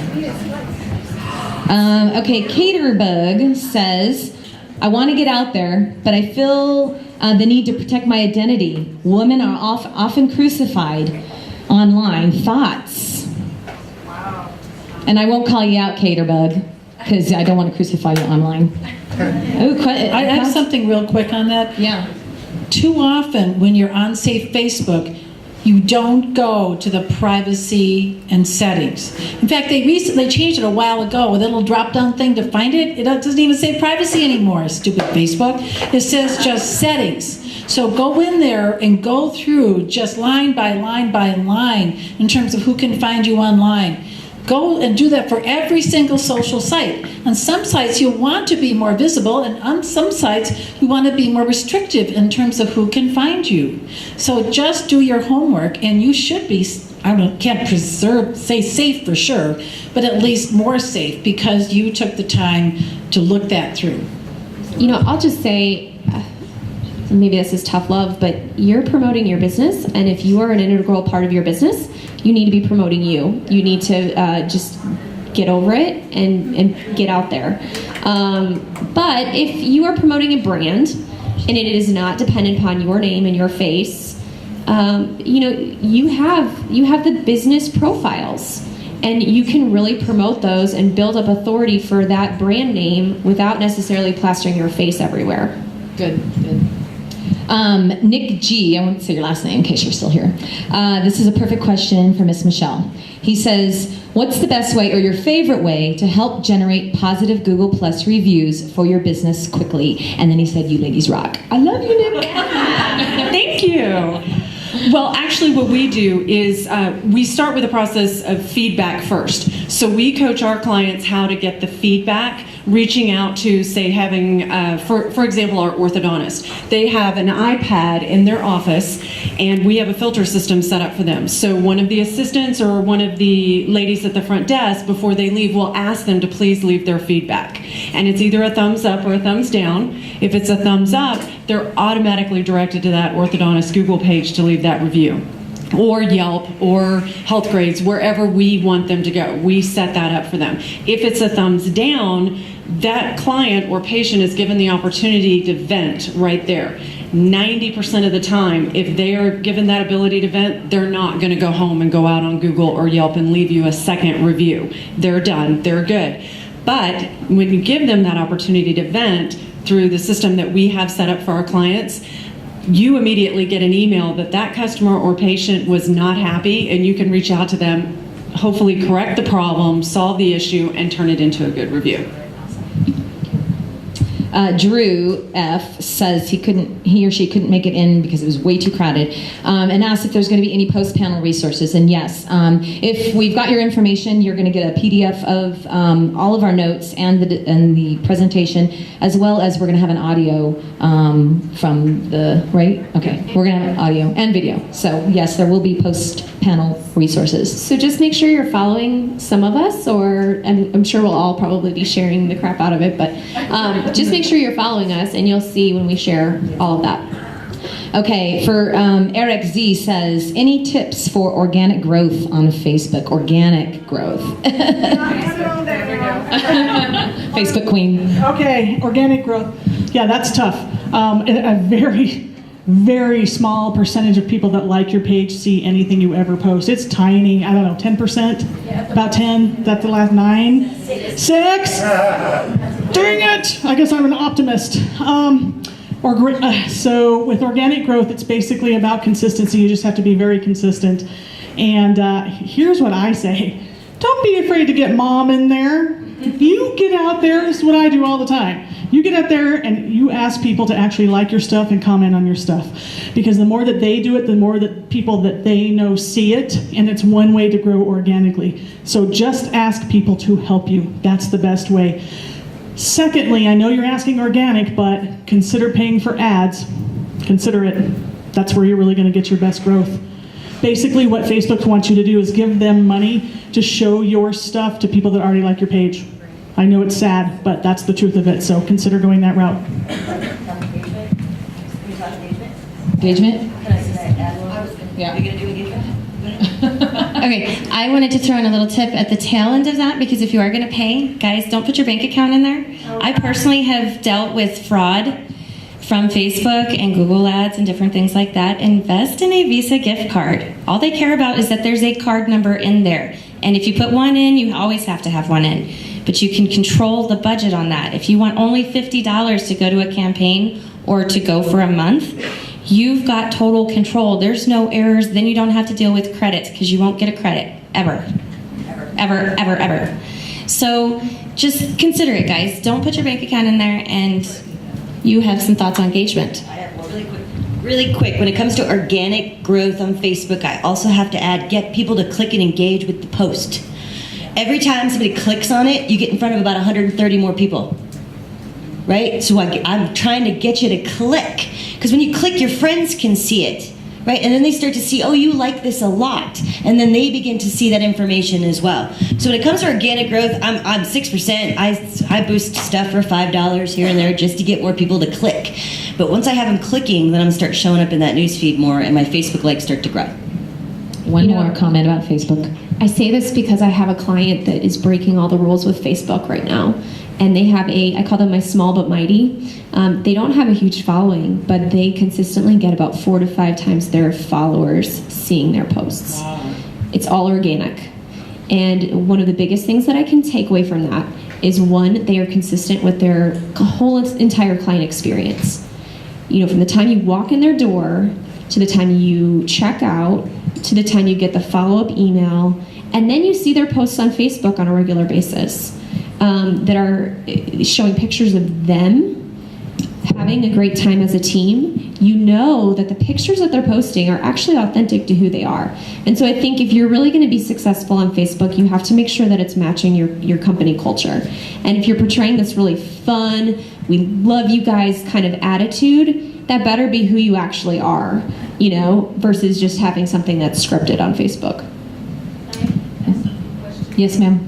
Okay, Caterbug says, I want to get out there, but I feel the need to protect my identity. Women are often crucified online. Thoughts? Wow. And I won't call you out, Caterbug, because I don't want to crucify you online. I have something real quick on that. Yeah. Too often when you're on, say, Facebook, you don't go to the privacy and settings. In fact, they recently changed it a while ago with a little drop-down thing to find it. It doesn't even say privacy anymore, stupid Facebook. It says just settings. So go in there and go through just line by line by line in terms of who can find you online. Go and do that for every single social site. On some sites, you want to be more visible, and on some sites, you want to be more restrictive in terms of who can find you. So just do your homework, and you should be, can't say safe for sure, but at least more safe because you took the time to look that through. You know, I'll just say, maybe this is tough love, but you're promoting your business, and if you are an integral part of your business, you need to be promoting you. You need to just get over it and get out there. But if you are promoting a brand and it is not dependent upon your name and your face, you have the business profiles, and you can really promote those and build up authority for that brand name without necessarily plastering your face everywhere. Good. Nick G, I won't say your last name in case you're still here. This is a perfect question for Miss Michelle. He says, what's the best way or your favorite way to help generate positive Google Plus reviews for your business quickly? And then he said, you ladies rock. I love you, Nick. Thank you. Well, actually what we do is we start with a process of feedback first. So we coach our clients how to get the feedback, reaching out to, say, having, for example, our orthodontist. They have an iPad in their office, and we have a filter system set up for them. So one of the assistants or one of the ladies at the front desk, before they leave, will ask them to please leave their feedback. And it's either a thumbs up or a thumbs down. If it's a thumbs up, they're automatically directed to that orthodontist Google page to leave that review. or Yelp or Health Grades, wherever we want them to go. We set that up for them. If it's a thumbs down, that client or patient is given the opportunity to vent right there. 90% of the time, if they are given that ability to vent, they're not going to go home and go out on Google or Yelp and leave you a second review. They're done. They're good. But when you give them that opportunity to vent through the system that we have set up for our clients, you immediately get an email that that customer or patient was not happy, and you can reach out to them, hopefully correct the problem, solve the issue, and turn it into a good review. Drew F says he or she couldn't make it in because it was way too crowded, and asked if there's going to be any post-panel resources. And yes, if we've got your information, you're going to get a PDF of all of our notes and the presentation, as well as we're going to have an audio from the, right? Okay, we're going to have audio and video. So yes, there will be post-panel resources. So just make sure you're following some of us, or I'm sure we'll all probably be sharing the crap out of it, but just make sure you're following us and you'll see when we share all of that. Okay, for Eric Z says, any tips for organic growth on Facebook? Organic growth. Facebook queen. Okay, organic growth. Yeah, that's tough. A very, very small percentage of people that like your page see anything you ever post. It's tiny. I don't know, 10%? About 10? That's the last 9? 6? Dang it! I guess I'm an optimist. So with organic growth, it's basically about consistency. You just have to be very consistent. And here's what I say. Don't be afraid to get mom in there. You get out there. This is what I do all the time. You get out there and you ask people to actually like your stuff and comment on your stuff. Because the more that they do it, the more that people that they know see it. And it's one way to grow organically. So just ask people to help you. That's the best way. Secondly, I know you're asking organic, but consider paying for ads. Consider it. That's where you're really going to get your best growth. Basically, what Facebook wants you to do is give them money to show your stuff to people that already like your page. I know it's sad, but that's the truth of it, so consider going that route. Engagement? Yeah. Are you going to do engagement? Okay, I wanted to throw in a little tip at the tail end of that, because if you are going to pay, guys, don't put your bank account in there. I personally have dealt with fraud from Facebook and Google ads and different things like that. Invest in a Visa gift card. All they care about is that there's a card number in there. And if you put one in, you always have to have one in. But you can control the budget on that. If you want only $50 to go to a campaign or to go for a month, you've got total control. There's no errors. Then you don't have to deal with credits, because you won't get a credit ever. Ever, ever, ever. So just consider it, guys. Don't put your bank account in there, and you have some thoughts on engagement. Really quick, when it comes to organic growth on Facebook, I also have to add, get people to click and engage with the post. Every time somebody clicks on it, you get in front of about 130 more people. Right? So I'm trying to get you to click. Because when you click, your friends can see it. Right? And then they start to see, oh, you like this a lot. And then they begin to see that information as well. So when it comes to organic growth, I'm 6%. I boost stuff for $5 here and there just to get more people to click. But once I have them clicking, then I'm going to start showing up in that newsfeed more, and my Facebook likes start to grow. One more comment about Facebook. I say this because I have a client that is breaking all the rules with Facebook right now. And they have I call them my small but mighty. They don't have a huge following, but they consistently get about 4 to 5 times their followers seeing their posts. Wow. It's all organic. And one of the biggest things that I can take away from that is, one, they are consistent with their whole entire client experience. You know, from the time you walk in their door, to the time you check out, to the time you get the follow-up email, and then you see their posts on Facebook on a regular basis that are showing pictures of them having a great time as a team. You know that the pictures that they're posting are actually authentic to who they are. And so I think if you're really going to be successful on Facebook, you have to make sure that it's matching your company culture. And if you're portraying this really fun, we love you guys kind of attitude, that better be who you actually are, you know, versus just having something that's scripted on Facebook. Yes, ma'am.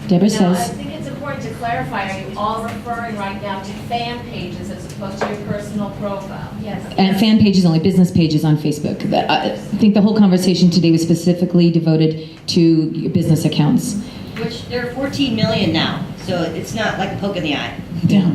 Deborah says. I think it's important to clarify, are you all referring right now to fan pages as opposed to your personal profile? Yes. And fan pages only, business pages on Facebook. I think the whole conversation today was specifically devoted to your business accounts. Which there are 14 million now, so it's not like a poke in the eye. Yeah.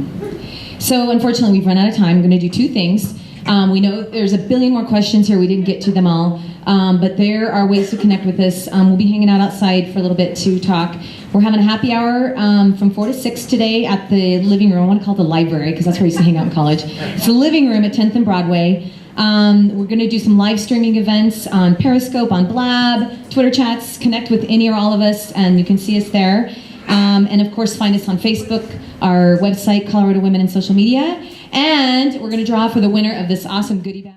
So unfortunately, we've run out of time. I'm going to do two things. We know there's a billion more questions here. We didn't get to them all. But there are ways to connect with us. We'll be hanging out outside for a little bit to talk. We're having a happy hour from 4 to 6 today at the living room. I want to call it the library because that's where I used to hang out in college. It's the living room at 10th and Broadway. We're going to do some live streaming events on Periscope, on Blab, Twitter chats. Connect with any or all of us, and you can see us there. And of course, find us on Facebook, our website, Colorado Women in Social Media. And we're going to draw for the winner of this awesome goodie bag.